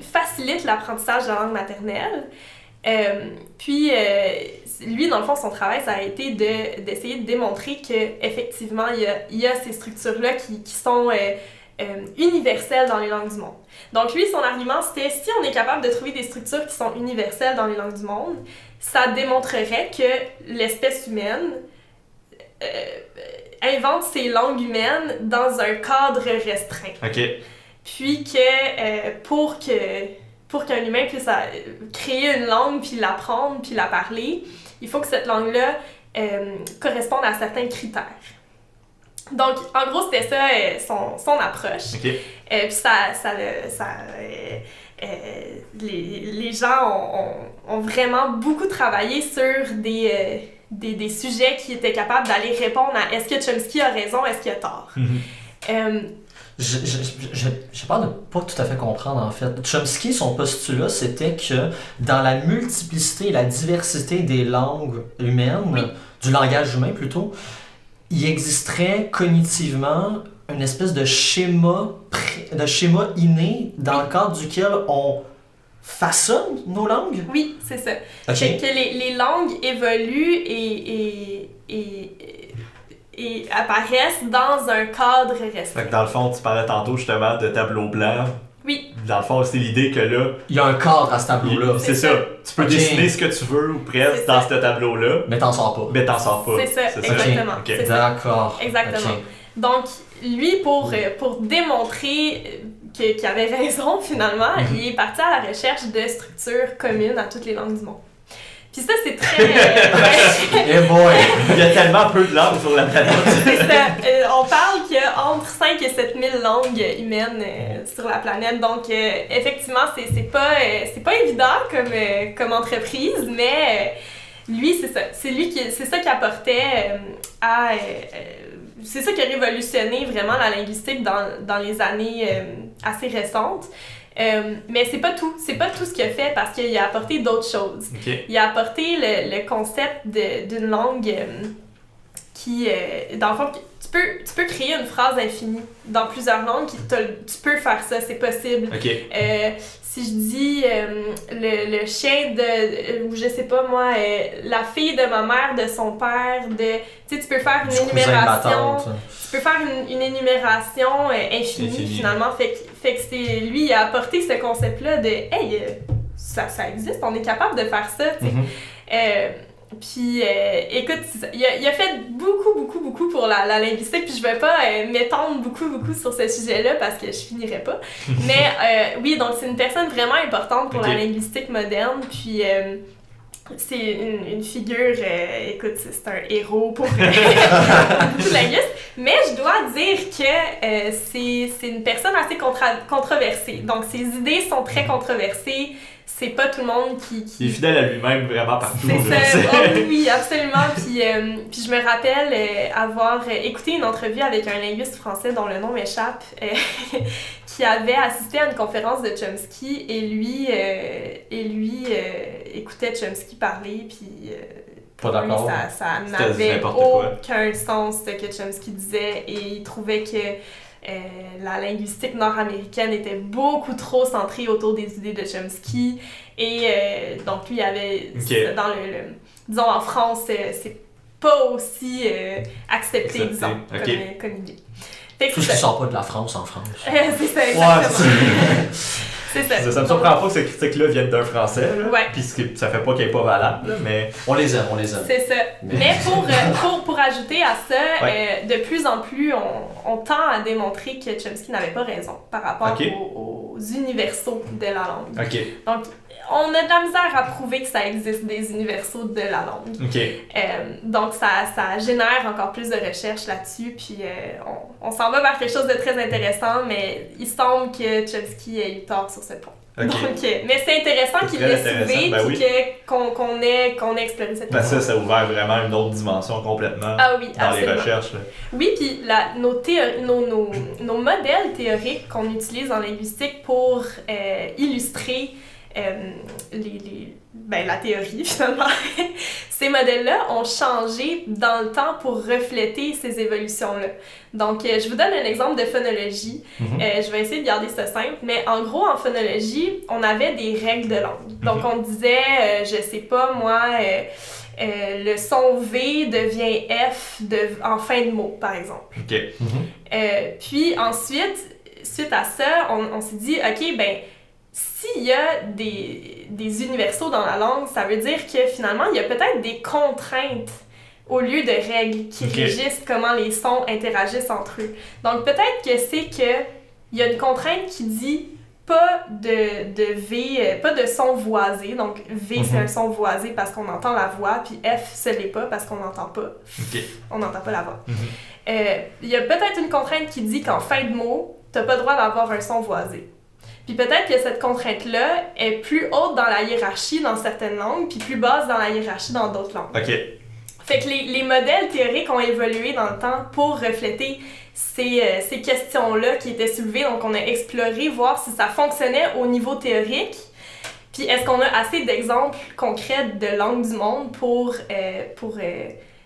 facilitent l'apprentissage de la langue maternelle. Puis lui, dans le fond, son travail, ça a été d'essayer de démontrer qu'effectivement, il y a ces structures-là qui sont universelles dans les langues du monde. Donc lui, son argument, c'était si on est capable de trouver des structures qui sont universelles dans les langues du monde, ça démontrerait que l'espèce humaine invente ses langues humaines dans un cadre restreint. OK. Puis que pour qu'un humain puisse créer une langue, puis l'apprendre, puis la parler, il faut que cette langue-là corresponde à certains critères. Donc, en gros, c'était ça son approche. Okay. Puis les gens ont vraiment beaucoup travaillé sur des sujets qui étaient capables d'aller répondre à est-ce que Chomsky a raison, est-ce qu'il a tort. J'ai peur de pas tout à fait comprendre en fait. Chomsky, son postulat, c'était que dans la multiplicité et la diversité des langues humaines, du langage humain plutôt, il existerait cognitivement une espèce de schéma inné dans le cadre duquel on façonne nos langues? Oui, c'est ça. Okay. C'est que les langues évoluent et apparaissent dans un cadre restreint. Fait que dans le fond, tu parlais tantôt justement de tableau blanc. Oui. Dans le fond, c'est l'idée que là, Il y a un cadre à ce tableau-là. c'est ça. Tu peux Ok. dessiner ce que tu veux ou presque C'est dans ça. ce tableau-là, Mais t'en sors pas. mais t'en sors pas. C'est ça, exactement. Ok. C'est ça. D'accord. Exactement. Ok. Donc, lui, pour démontrer qu'il avait raison, finalement, il est parti à la recherche de structures communes à toutes les langues du monde. Puis ça, c'est très... ouais. Eh boy! Il y a tellement peu de langues sur la planète. C'est ça. On parle qu'il y a entre 5 et 7 000 langues humaines sur la planète. Donc, effectivement, c'est pas évident comme entreprise, mais lui, c'est ça. C'est ça qui apportait c'est ça qui a révolutionné vraiment la linguistique dans les années assez récentes. Mais c'est pas tout ce qu'il a fait parce qu'il a apporté d'autres choses. Ok. Il a apporté le concept d'une langue qui, dans le fond, tu peux créer une phrase infinie dans plusieurs langues. Tu peux faire ça, c'est possible. Ok. Si je dis le chien ou je sais pas moi, la fille de ma mère, de son père, tu peux faire une énumération. Tu peux faire une énumération infinie finalement. Fait que c'est lui, il a apporté ce concept-là de hey, ça existe, on est capable de faire ça. Puis, écoute, il a fait beaucoup pour la linguistique, puis je vais pas m'étendre beaucoup sur ce sujet-là parce que je finirai pas. Mais oui, donc c'est une personne vraiment importante pour la linguistique moderne, puis c'est une figure, écoute, c'est un héros pour beaucoup de linguistes, mais je dois dire que c'est une personne assez controversée. Donc, ses idées sont très controversées. C'est pas tout le monde qui... Il est fidèle à lui-même vraiment partout. C'est ça, oh, oui, absolument. Puis je me rappelle avoir écouté une entrevue avec un linguiste français dont le nom m'échappe, qui avait assisté à une conférence de Chomsky et lui écoutait Chomsky parler, puis pour lui, ça n'avait aucun sens ce que Chomsky disait et il trouvait que la linguistique nord-américaine était beaucoup trop centrée autour des idées de Chomsky et donc lui avait dans disons en France c'est pas aussi accepté disons comme idée. Tout ce qui sort pas de la France en France. C'est ça, exactement. C'est ça. Ça me surprend pas que cette critique-là vienne d'un Français, ouais. Puis ça fait pas qu'elle est pas valable, là, mais... On les aime. C'est ça. Mais pour ajouter à ça, de plus en plus, on tend à démontrer que Chomsky n'avait pas raison par rapport aux universaux de la langue. Okay. Donc, on a de la misère à prouver que ça existe des universaux de la langue. Okay. Donc, ça génère encore plus de recherches là-dessus, puis on s'en va vers quelque chose de très intéressant, mais il semble que Chomsky ait eu tort sur ce point. Okay. Donc, mais c'est intéressant qu'il l'ait soulevé, puis qu'on ait exploré cette question. Ça a ouvert vraiment une autre dimension complètement dans les recherches. Là. Oui, puis nos modèles théoriques qu'on utilise en linguistique pour illustrer la théorie, finalement. Ces modèles-là ont changé dans le temps pour refléter ces évolutions-là. Donc, je vous donne un exemple de phonologie. Je vais essayer de garder ça simple, mais en gros, en phonologie, on avait des règles de langue. Donc, on disait, je sais pas, moi... le son V devient F en fin de mot, par exemple. Okay. Puis ensuite, suite à ça, on s'est dit, OK, ben s'il y a des universaux dans la langue, ça veut dire que finalement, il y a peut-être des contraintes au lieu de règles qui régissent comment les sons interagissent entre eux. Donc peut-être que c'est qu'il y a une contrainte qui dit pas de V, pas de son voisé. Donc V, c'est un son voisé parce qu'on entend la voix, puis F, ce l'est pas parce qu'on n'entend pas. On n'entend pas la voix. Il y a peut-être une contrainte qui dit qu'en fin de mot, t'as pas le droit d'avoir un son voisé. Puis peut-être que cette contrainte-là est plus haute dans la hiérarchie dans certaines langues, puis plus basse dans la hiérarchie dans d'autres langues. Fait que les modèles théoriques ont évolué dans le temps pour refléter ces questions-là qui étaient soulevées. Donc, on a exploré, voir si ça fonctionnait au niveau théorique. Puis, est-ce qu'on a assez d'exemples concrets de langues du monde pour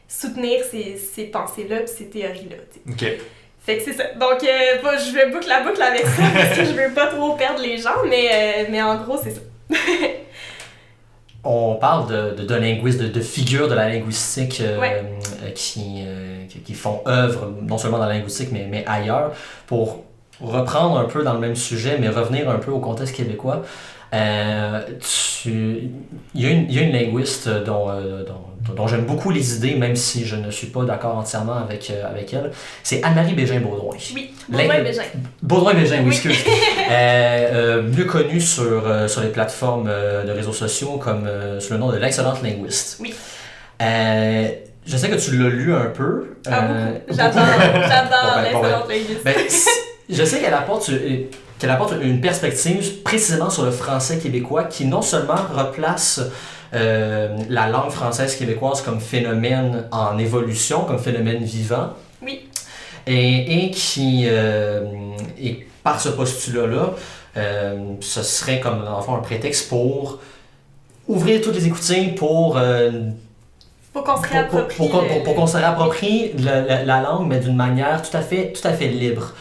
soutenir ces pensées-là puis ces théories-là. Fait que c'est ça. Donc, je vais boucler la boucle avec ça parce que je veux pas trop perdre les gens, mais en gros, c'est ça. On parle de linguistes, de figures de la linguistique qui font œuvre, non seulement dans la linguistique, mais ailleurs, pour reprendre un peu dans le même sujet, mais revenir un peu au contexte québécois, il y a une linguiste dont j'aime beaucoup les idées, même si je ne suis pas d'accord entièrement avec elle. C'est Anne-Marie Bégin-Baudouin. Oui, Baudouin-Bégin. Baudouin-Bégin, oui, Oui. excuse. Mieux connue sur les plateformes de réseaux sociaux comme sous le nom de l'excellente linguiste. Oui. Je sais que tu l'as lu un peu. Beaucoup. J'adore l'excellente linguiste. Je sais qu'elle apporte une perspective précisément sur le français québécois qui non seulement replace la langue française québécoise comme phénomène en évolution, comme phénomène vivant, oui. et qui, et par ce postulat-là, ce serait comme dans le fond un prétexte pour ouvrir toutes les écoutilles pour qu'on se réapproprie la langue, mais d'une manière tout à fait libre.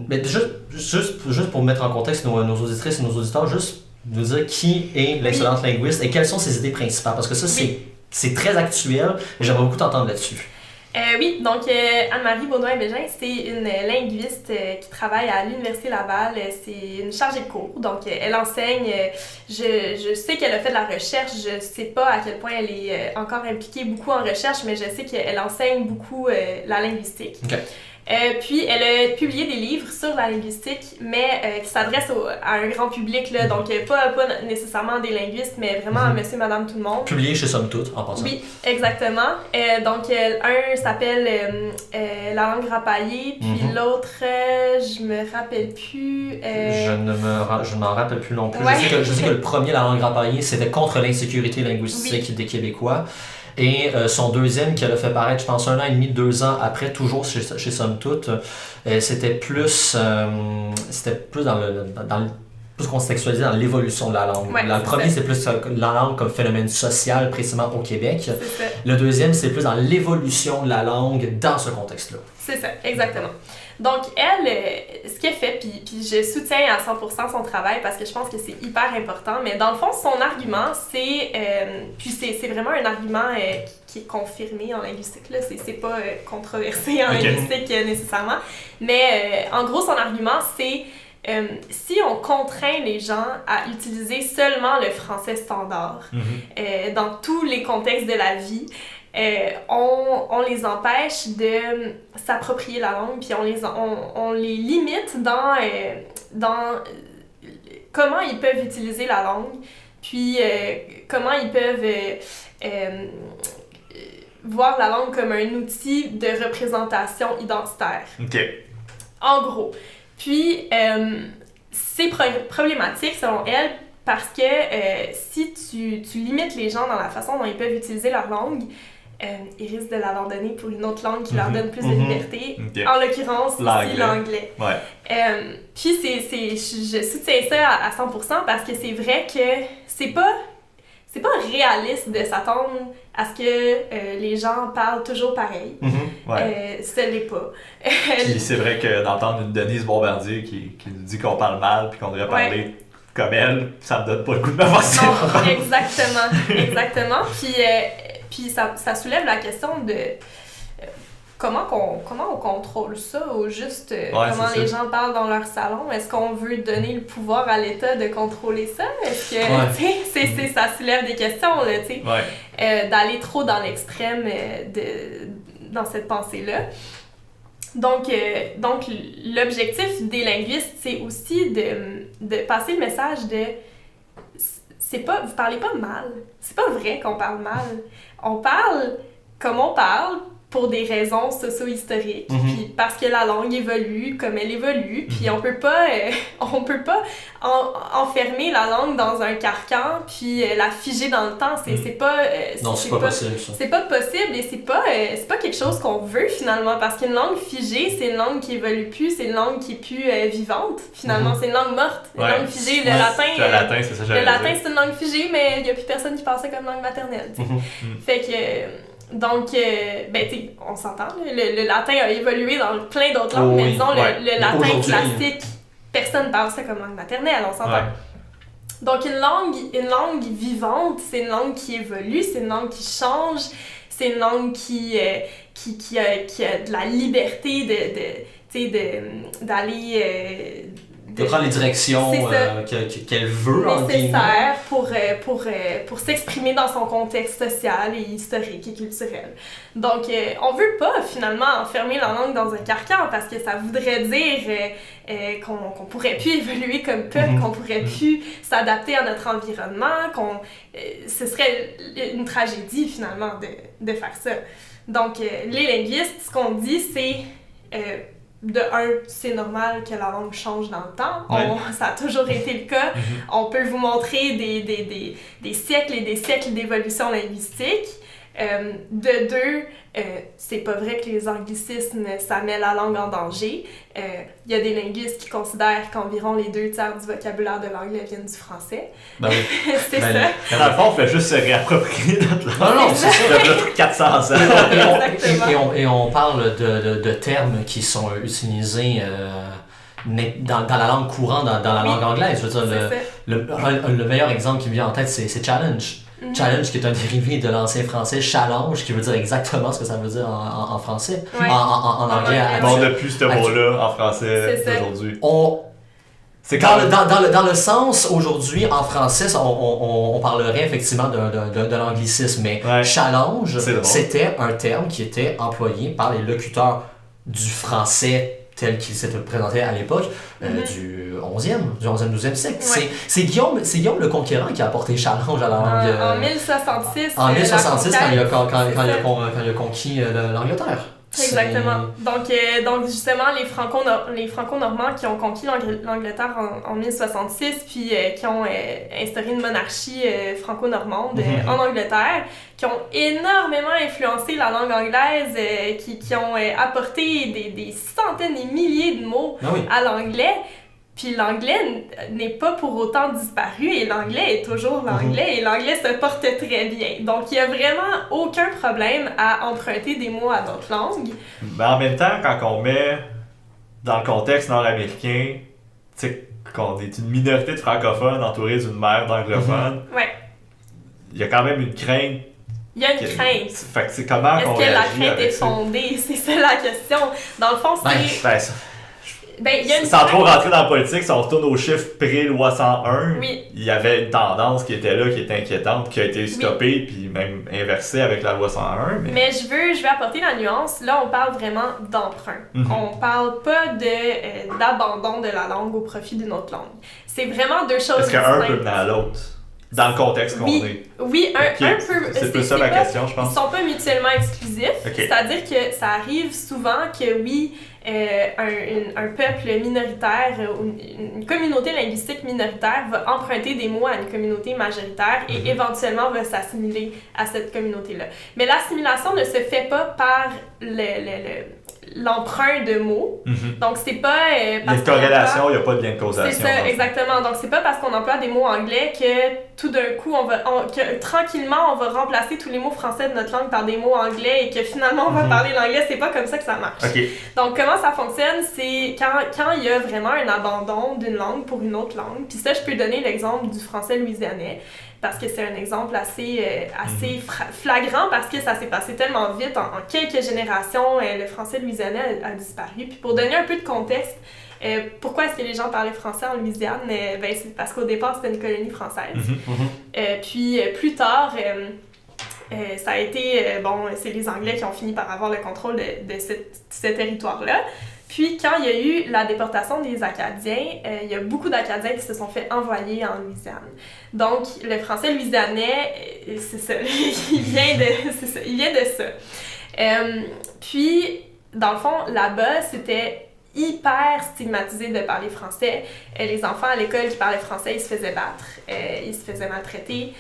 Mais juste pour mettre en contexte nos auditrices et nos auditeurs, juste nous dire qui est l'excellente linguiste et quelles sont ses idées principales, parce que ça, c'est très actuel et j'aimerais beaucoup t'entendre là-dessus. Oui, donc Anne-Marie Baudouin-Bégin, c'est une linguiste qui travaille à l'Université Laval. C'est une chargée de cours, donc elle enseigne. Je sais qu'elle a fait de la recherche, je sais pas à quel point elle est encore impliquée beaucoup en recherche, mais je sais qu'elle enseigne beaucoup la linguistique. Okay. Puis elle a publié des livres sur la linguistique, mais qui s'adressent à un grand public, là, donc pas nécessairement des linguistes, mais vraiment à monsieur, madame, tout le monde. Publié chez Somme Toute, en passant. Oui, exactement. Donc un s'appelle La langue rapaillée, puis l'autre, je me rappelle plus... Je m'en rappelle plus non plus. Ouais. Je sais que le premier, La langue rapaillée, c'était contre l'insécurité linguistique des Québécois. Et son deuxième, qu'elle a fait paraître, je pense, 1 an et demi, 2 ans après, toujours chez Somme Toute, c'était plus plus contextualisé dans l'évolution de la langue. Ouais, le premier, c'est plus la langue comme phénomène social, précisément au Québec. C'est ça. Le deuxième, c'est plus dans l'évolution de la langue dans ce contexte-là. C'est ça, exactement. Donc, elle, ce qu'elle fait, puis je soutiens à 100% son travail parce que je pense que c'est hyper important, mais dans le fond, son argument, c'est... puis c'est vraiment un argument qui est confirmé en linguistique, là. C'est pas controversé en linguistique nécessairement, mais en gros, son argument, c'est... si on contraint les gens à utiliser seulement le français standard dans tous les contextes de la vie, on les empêche de s'approprier la langue, puis on les limite dans comment ils peuvent utiliser la langue, puis comment ils peuvent voir la langue comme un outil de représentation identitaire. OK. En gros. Puis, c'est problématique, selon elle, parce que si tu limites les gens dans la façon dont ils peuvent utiliser leur langue, ils risquent de l'abandonner pour une autre langue qui leur donne plus de liberté, en l'occurrence, ici, l'anglais. Ouais. Puis, je soutiens ça à 100% parce que c'est vrai que c'est pas réaliste de s'attendre à ce que les gens parlent toujours pareil. Ce n'est pas. Puis c'est vrai que d'entendre une Denise Bombardier qui nous dit qu'on parle mal puis qu'on devrait parler comme elle, ça me donne pas le goût de me faire ça. Non, exactement. Puis ça soulève la question de comment on contrôle ça, ou juste comment les gens parlent dans leur salon. Est-ce qu'on veut donner le pouvoir à l'État de contrôler ça? Est-ce que ça soulève des questions, là, tu sais, d'aller trop dans l'extrême dans cette pensée-là. Donc l'objectif des linguistes, c'est aussi de passer le message de vous parlez pas mal. C'est pas vrai qu'on parle mal. On parle comme on parle pour des raisons socio-historiques, puis parce que la langue évolue comme elle évolue, puis on peut pas enfermer la langue dans un carcan puis la figer dans le temps. C'est pas possible, ça. C'est pas possible, et c'est pas quelque chose qu'on veut finalement, parce qu'une langue figée, c'est une langue qui évolue plus, c'est une langue qui est plus vivante finalement, c'est une langue morte. Une langue figée, le latin, c'est ça, le latin, c'est une langue figée, mais il y a plus personne qui parle ça comme langue maternelle. Fait que donc, on s'entend, le latin a évolué dans plein d'autres langues, mais disons, le latin classique, personne ne parle ça comme langue maternelle, on s'entend. Donc, une langue vivante, c'est une langue qui évolue, c'est une langue qui change, c'est une langue qui a de la liberté d'aller... de prendre les directions qu'elle veut, en guillemets. Nécessaire pour s'exprimer dans son contexte social et historique et culturel. Donc, on veut pas, finalement, enfermer la langue dans un carcan parce que ça voudrait dire qu'on pourrait plus évoluer comme peuple, qu'on pourrait plus s'adapter à notre environnement, ce serait une tragédie, finalement, de faire ça. Donc, les linguistes, ce qu'on dit, c'est... de un, c'est normal que la langue change dans le temps. Ouais. Ça a toujours été le cas. On peut vous montrer des siècles et des siècles d'évolution linguistique. De deux, c'est pas vrai que les anglicismes, ça met la langue en danger. Il y a des linguistes qui considèrent qu'environ les 2/3 du vocabulaire de l'anglais viennent du français. Ben oui. C'est ça. Dans le fond, on fait juste se réapproprier notre langue. Non, c'est ça. Depuis 400 ans. Et on parle de termes qui sont utilisés dans la langue courante, dans la langue anglaise. Je veux dire, le meilleur exemple qui me vient en tête, c'est challenge. Challenge, qui est un dérivé de l'ancien français challenge, qui veut dire exactement ce que ça veut dire en français, en anglais. On n'a plus ce mot-là en français aujourd'hui. Dans le sens, aujourd'hui, en français, on parlerait effectivement de l'anglicisme, mais challenge, c'était un terme qui était employé par les locuteurs du français tel qu'il s'était présenté à l'époque, du 12e siècle. Ouais. C'est Guillaume le Conquérant qui a apporté challenge à la langue... En 1066. En 1066, quand il a conquis l'Angleterre. Exactement. Donc justement, les Franco-Normands qui ont conquis l'Angleterre en 1066, puis qui ont instauré une monarchie franco-normande en Angleterre, qui ont énormément influencé la langue anglaise, qui ont apporté des centaines et milliers de mots à l'anglais. Puis l'anglais n'est pas pour autant disparu et l'anglais est toujours l'anglais et l'anglais se porte très bien. Donc il n'y a vraiment aucun problème à emprunter des mots à d'autres langues. Mais en même temps, quand on met dans le contexte nord-américain, tu sais, qu'on est une minorité de francophones entourée d'une mer d'anglophones, il y a quand même une crainte. Il y a une crainte. Fait que c'est comment qu'on réagit. Est-ce que la crainte est fondée? C'est ça la question. Dans le fond, c'est... Sans trop rentrer dans la politique, si on retourne aux chiffres pré-loi 101, il y avait une tendance qui était là, qui était inquiétante, qui a été stoppée, puis même inversée avec la loi 101. Mais je vais apporter la nuance. Là, on parle vraiment d'emprunt. On parle pas d'abandon de la langue au profit d'une autre langue. C'est vraiment deux choses distinctes. Est-ce qu'un peut mener à l'autre? Dans le contexte qu'on est. Oui, un peut... C'est plus ça ma question, je pense. Ils sont pas mutuellement exclusifs. C'est-à-dire que ça arrive souvent que un peuple minoritaire, une communauté linguistique minoritaire va emprunter des mots à une communauté majoritaire et éventuellement va s'assimiler à cette communauté-là. Mais l'assimilation ne se fait pas par l'emprunt de mots. Donc, c'est pas... il y a une corrélation, il n'y a pas de lien de causation. C'est ça, exactement. Donc, c'est pas parce qu'on emploie des mots anglais que tout d'un coup, tranquillement, on va remplacer tous les mots français de notre langue par des mots anglais et que finalement, on va parler l'anglais. C'est pas comme ça que ça marche. Donc, comment ça fonctionne? C'est quand il y a vraiment un abandon d'une langue pour une autre langue. Puis ça, je peux donner l'exemple du français louisianais parce que c'est un exemple assez flagrant parce que ça s'est passé tellement vite. En quelques générations, le français louisianais a disparu. Puis pour donner un peu de contexte, pourquoi est-ce que les gens parlaient français en Louisiane? C'est parce qu'au départ, c'était une colonie française. Puis plus tard, ça a été... c'est les Anglais qui ont fini par avoir le contrôle de ce territoire-là. Puis, quand il y a eu la déportation des Acadiens, il y a beaucoup d'Acadiens qui se sont fait envoyer en Louisiane. Donc, le français louisianais, c'est ça, il vient de ça. Puis, dans le fond, là-bas, c'était hyper stigmatisé de parler français. Les enfants à l'école qui parlaient français, ils se faisaient battre, ils se faisaient maltraiter.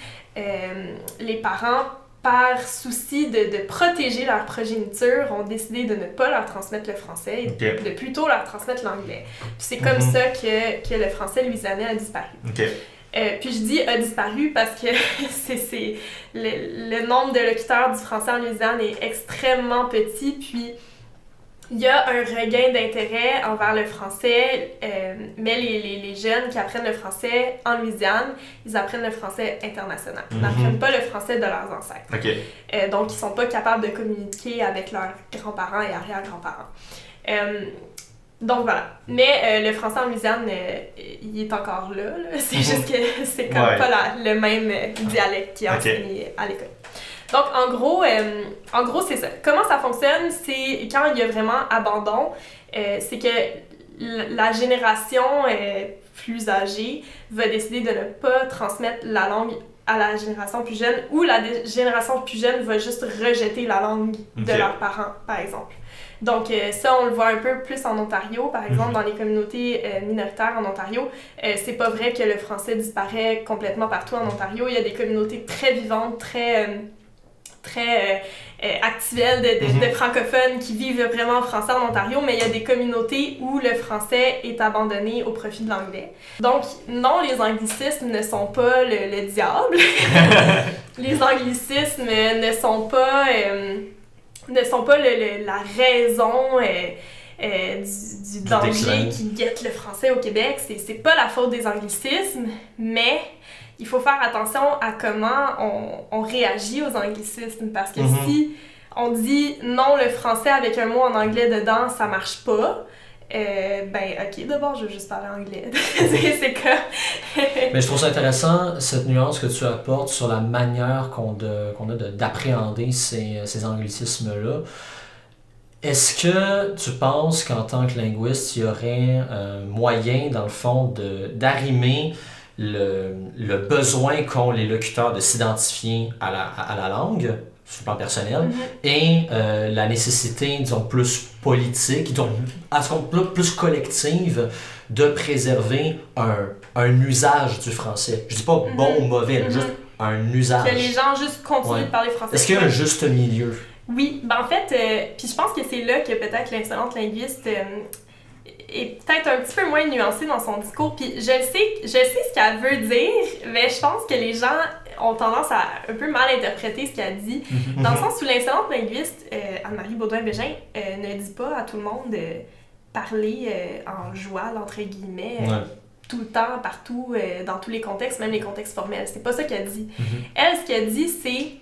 Les parents, par souci de protéger leur progéniture, ont décidé de ne pas leur transmettre le français et de plutôt leur transmettre l'anglais. Puis c'est comme ça que le français louisianais a disparu. Puis je dis a disparu parce que le nombre de locuteurs du français en Louisiane est extrêmement petit, puis il y a un regain d'intérêt envers le français, mais les jeunes qui apprennent le français en Louisiane, ils apprennent le français international. Ils n'apprennent pas le français de leurs ancêtres. OK. Donc, ils sont pas capables de communiquer avec leurs grands-parents et arrière-grands-parents. Donc voilà. Mais le français en Louisiane, il est encore là. C'est juste que c'est comme pas le même dialecte qui est enseigné à l'école. Donc, en gros, c'est ça. Comment ça fonctionne? C'est quand il y a vraiment abandon, c'est que la génération plus âgée va décider de ne pas transmettre la langue à la génération plus jeune, ou la génération plus jeune va juste rejeter la langue de leurs parents, par exemple. Donc ça, on le voit un peu plus en Ontario, par exemple, dans les communautés minoritaires en Ontario. C'est pas vrai que le français disparaît complètement partout en Ontario. Il y a des communautés très vivantes, très actuelles de francophones qui vivent vraiment en français en Ontario, mais il y a des communautés où le français est abandonné au profit de l'anglais. Donc, non, les anglicismes ne sont pas le diable. Les anglicismes ne sont pas la raison du danger qui guette le français au Québec. C'est pas la faute des anglicismes, mais il faut faire attention à comment on réagit aux anglicismes, parce que si on dit non, le français avec un mot en anglais dedans, ça marche pas, ok, d'abord, je veux juste parler anglais. c'est comme... Mais je trouve ça intéressant, cette nuance que tu apportes sur la manière qu'on a d'appréhender ces anglicismes-là. Est-ce que tu penses qu'en tant que linguiste, il y aurait un moyen, dans le fond, d'arrimer le besoin qu'ont les locuteurs de s'identifier à la langue, sur le plan personnel, et la nécessité, disons, plus politique, disons, à ce qu'on plus collective, de préserver un usage du français. Je dis pas bon ou mauvais, juste un usage. Que les gens juste continuent de parler français. Est-ce qu'il y a un juste milieu? Oui, en fait, puis je pense que c'est là que peut-être l'insolente linguiste est peut-être un petit peu moins nuancée dans son discours. Puis je sais ce qu'elle veut dire, mais je pense que les gens ont tendance à un peu mal interpréter ce qu'elle dit. Dans le sens où l'insolente linguiste, Anne-Marie Baudouin-Bégin, ne dit pas à tout le monde de parler en joual, entre guillemets, tout le temps, partout, dans tous les contextes, même les contextes formels. C'est pas ça qu'elle dit. Elle, ce qu'elle dit, c'est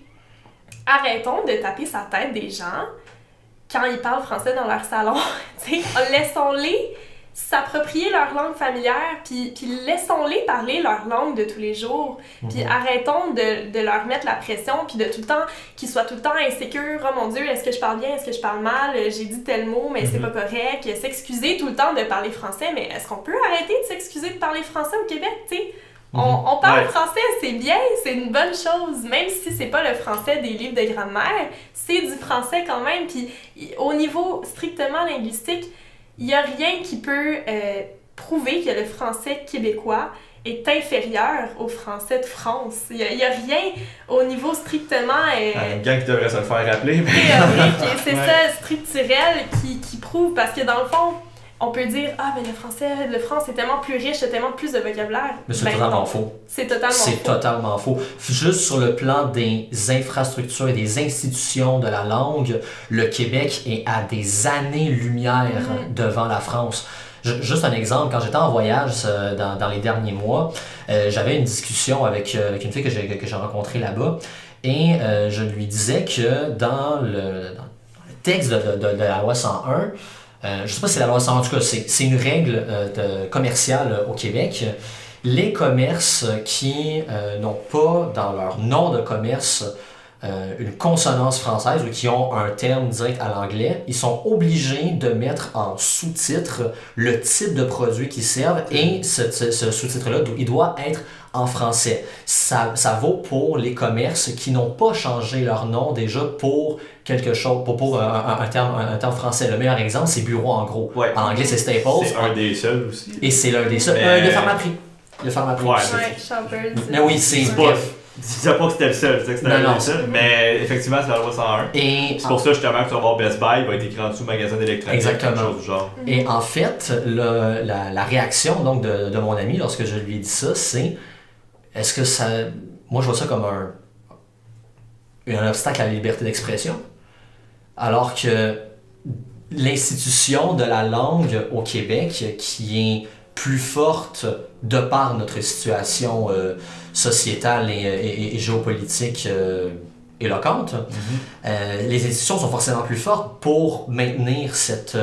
arrêtons de taper sa tête des gens quand ils parlent français dans leur salon. Laissons-les s'approprier leur langue familière, puis laissons-les parler leur langue de tous les jours. Puis arrêtons de leur mettre la pression, puis de tout le temps, qu'ils soient tout le temps insécures. Oh mon Dieu, est-ce que je parle bien? Est-ce que je parle mal? J'ai dit tel mot, mais c'est pas correct. S'excuser tout le temps de parler français, mais est-ce qu'on peut arrêter de s'excuser de parler français au Québec, tu sais? On parle français, c'est bien, c'est une bonne chose. Même si c'est pas le français des livres de grammaire, c'est du français quand même. Puis au niveau strictement linguistique, il n'y a rien qui peut prouver que le français québécois est inférieur au français de France. Il y a rien au niveau strictement... un gars qui devrait se le faire rappeler. Mais... théorique, c'est ça, structurel, qui prouve, parce que dans le fond, on peut dire « Ah, mais le France est tellement plus riche, il y a tellement plus de vocabulaire. » Mais c'est totalement faux. C'est totalement faux. C'est totalement faux. Juste sur le plan des infrastructures et des institutions de la langue, le Québec est à des années-lumière devant la France. Juste un exemple, quand j'étais en voyage dans les derniers mois, j'avais une discussion avec une fille que j'ai rencontrée là-bas, et je lui disais que dans le texte de la loi 101, je ne sais pas si c'est la loi 101, en tout cas, c'est une règle commerciale au Québec. Les commerces qui n'ont pas dans leur nom de commerce une consonance française ou qui ont un terme direct à l'anglais, ils sont obligés de mettre en sous-titre le type de produit qu'ils servent, et ce sous-titre-là, il doit être en français. Ça vaut pour les commerces qui n'ont pas changé leur nom déjà pour quelque chose, pour un terme français. Le meilleur exemple, c'est Bureau en gros. Ouais. En anglais, c'est Staples. C'est un des seuls aussi. Et c'est l'un des seuls. Le Pharmaprix. Le Pharmaprix. Ouais, Shoppers. Mais oui, c'est... Je disais pas que c'était le seul, je disais que c'était le seul, mais effectivement, c'est la loi 101. Et c'est pour ça justement que tu vas voir Best Buy, il va être écrit en dessous magasin d'électronique, quelque chose du genre. Et en fait, la réaction donc, de mon ami lorsque je lui ai dit ça, c'est est-ce que ça... Moi, je vois ça comme un obstacle à la liberté d'expression, alors que l'institution de la langue au Québec qui est plus forte de par notre situation sociétale et géopolitique éloquente. Les institutions sont forcément plus fortes pour maintenir cet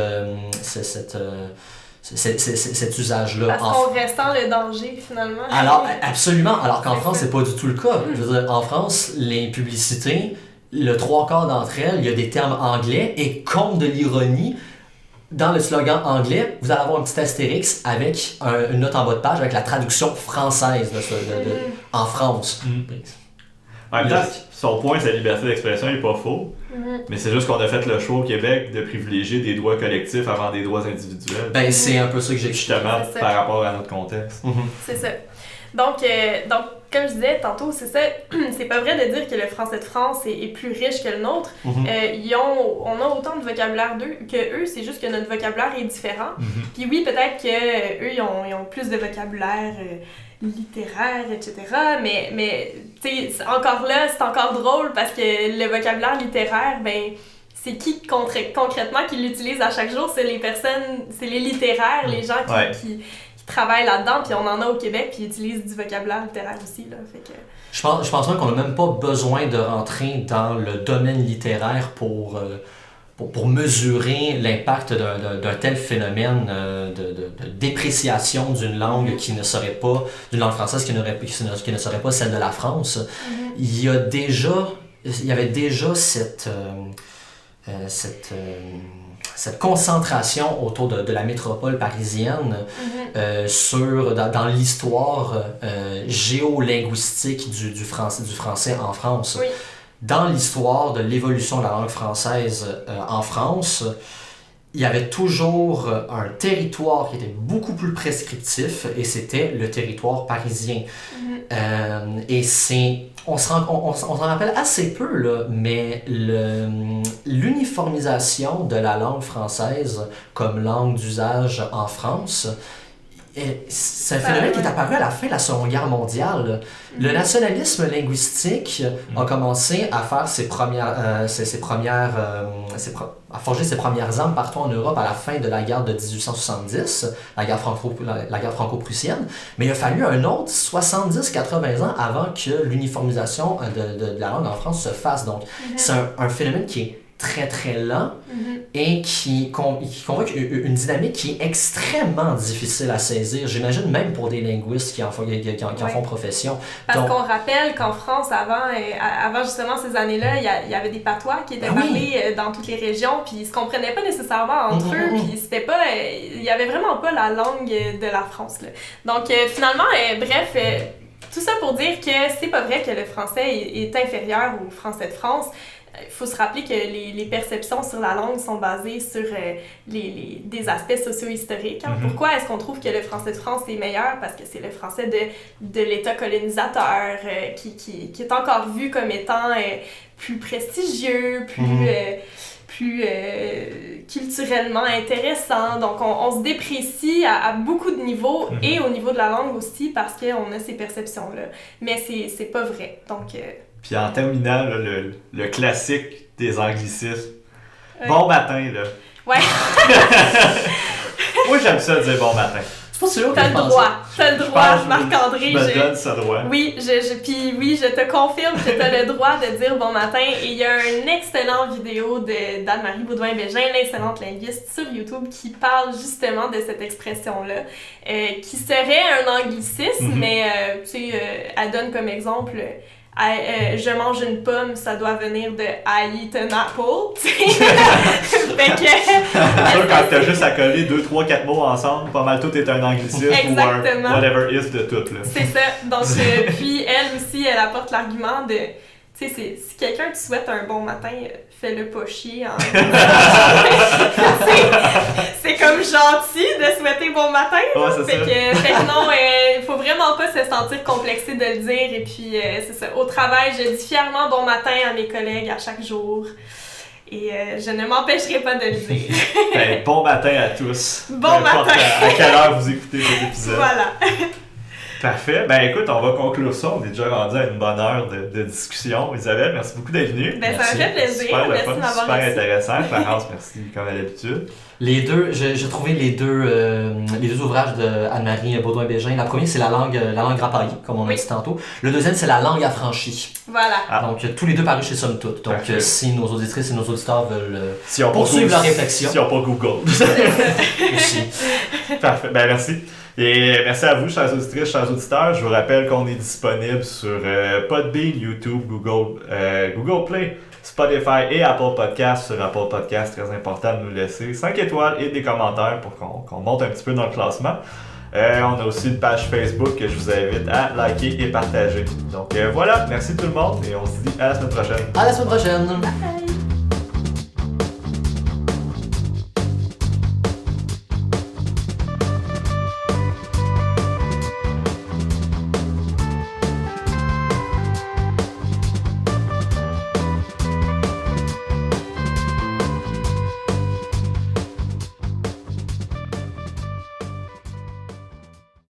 usage-là. Parce qu'on ressent le danger, finalement. Alors, absolument. Alors qu'en France, c'est pas du tout le cas. Je veux dire, en France, les publicités, le 3/4 d'entre elles, il y a des termes anglais et comme de l'ironie, dans le slogan anglais, vous allez avoir un petit astérix avec une note en bas de page avec la traduction française en France. En même temps, son point, sa liberté d'expression n'est pas faux, mais c'est juste qu'on a fait le choix au Québec de privilégier des droits collectifs avant des droits individuels. Ben, c'est un peu ça que j'ai justement par rapport à notre contexte. C'est ça. Donc, comme je disais tantôt, c'est ça, c'est pas vrai de dire que le français de France est plus riche que le nôtre. On a autant de vocabulaire que eux, c'est juste que notre vocabulaire est différent. Puis oui, peut-être qu'eux, ils ont plus de vocabulaire littéraire, etc. Mais tu sais, encore là, c'est encore drôle parce que le vocabulaire littéraire, ben, c'est qui concrètement qui l'utilise à chaque jour? C'est les personnes, c'est les littéraires, les gens qui travaillent là-dedans, puis on en a au Québec, puis ils utilisent du vocabulaire littéraire aussi, là. Fait que... Je pense même qu'on n'a même pas besoin de rentrer dans le domaine littéraire pour mesurer l'impact d'un tel phénomène de dépréciation d'une langue qui ne serait pas, d'une langue française qui ne serait pas celle de la France. Il y avait déjà cette concentration autour de la métropole parisienne dans l'histoire géolinguistique du français en France. Oui. Dans l'histoire de l'évolution de la langue française en France, il y avait toujours un territoire qui était beaucoup plus prescriptif et c'était le territoire parisien. Et on s'en rappelle assez peu, là, mais l'uniformisation de la langue française comme langue d'usage en France, c'est un phénomène qui est apparu à la fin de la Seconde Guerre mondiale. Le nationalisme linguistique a commencé à faire à forger ses premières armes partout en Europe à la fin de la guerre de 1870, la guerre franco-prussienne. Mais il a fallu un autre 70-80 ans avant que l'uniformisation de la langue en France se fasse. Donc, c'est un phénomène qui est très très lent et qui convoque une dynamique qui est extrêmement difficile à saisir, j'imagine même pour des linguistes qui en font profession. Parce qu'on rappelle qu'en France, avant justement ces années-là, il y avait des patois qui étaient parlés dans toutes les régions, puis ils se comprenaient pas nécessairement entre eux, puis c'était pas, il y avait vraiment pas la langue de la France, là. Donc finalement, bref, tout ça pour dire que c'est pas vrai que le français est inférieur au français de France. Il faut se rappeler que les perceptions sur la langue sont basées sur des aspects socio-historiques. Pourquoi est-ce qu'on trouve que le français de France est meilleur? Parce que c'est le français de l'État colonisateur qui est encore vu comme étant plus prestigieux, plus culturellement intéressant. Donc, on se déprécie à beaucoup de niveaux et au niveau de la langue aussi parce qu'on a ces perceptions-là. Mais c'est pas vrai. Donc... Puis en terminant, là, le classique des anglicismes. Bon matin, là. Ouais. Moi, j'aime ça dire bon matin. C'est pas sûr. T'as le droit, Marc-André. Je me donne ce droit. Oui, je te confirme que t'as le droit de dire bon matin. Et il y a une excellente vidéo d'Anne-Marie Baudouin-Bégin, l'excellente linguiste, sur YouTube, qui parle justement de cette expression-là, qui serait un anglicisme, mais elle donne comme exemple... je mange une pomme, ça doit venir de I eat an apple. Fait que... C'est sûr, quand t'as juste à coller 2, 3, 4 mots ensemble, pas mal tout est un anglicisme ou un whatever is de tout, là. C'est ça. Donc, puis elle aussi, elle apporte l'argument de... Tu sais, si quelqu'un te souhaite un bon matin, fais-le pas chier. C'est comme gentil de souhaiter bon matin. Ouais, c'est ça. Fait que non, il faut vraiment pas se sentir complexé de le dire. Et puis, c'est ça. Au travail, je dis fièrement bon matin à mes collègues à chaque jour. Et je ne m'empêcherai pas de le dire. Bon matin à tous. Bon matin. À quelle heure vous écoutez cet épisode. Voilà. Parfait. Ben écoute, on va conclure ça. On est déjà rendu à une bonne heure de discussion. Isabelle, merci beaucoup d'être venue. Ben, ça m'a fait plaisir. Super, Merci de fun, m'avoir super reçu. intéressant. Clarence, merci comme à l'habitude. Les deux, j'ai trouvé les deux ouvrages de Anne-Marie Baudouin-Bégin. La première, c'est la langue rapaillée, comme on a dit tantôt. Le deuxième, c'est la langue affranchie. Voilà. Donc, tous les deux parus chez Somme Toute. Donc, si nos auditrices et nos auditeurs veulent poursuivre leur réflexion. Si on pas Google. aussi. Parfait. Ben merci. Et merci à vous, chers auditrices, chers auditeurs. Je vous rappelle qu'on est disponible sur Podbean, YouTube, Google Play, Spotify et Apple Podcasts. Sur Apple Podcasts, très important de nous laisser 5 étoiles et des commentaires pour qu'on monte un petit peu dans le classement. On a aussi une page Facebook que je vous invite à liker et partager. Donc voilà, merci tout le monde et on se dit à la semaine prochaine. À la semaine prochaine. Bye!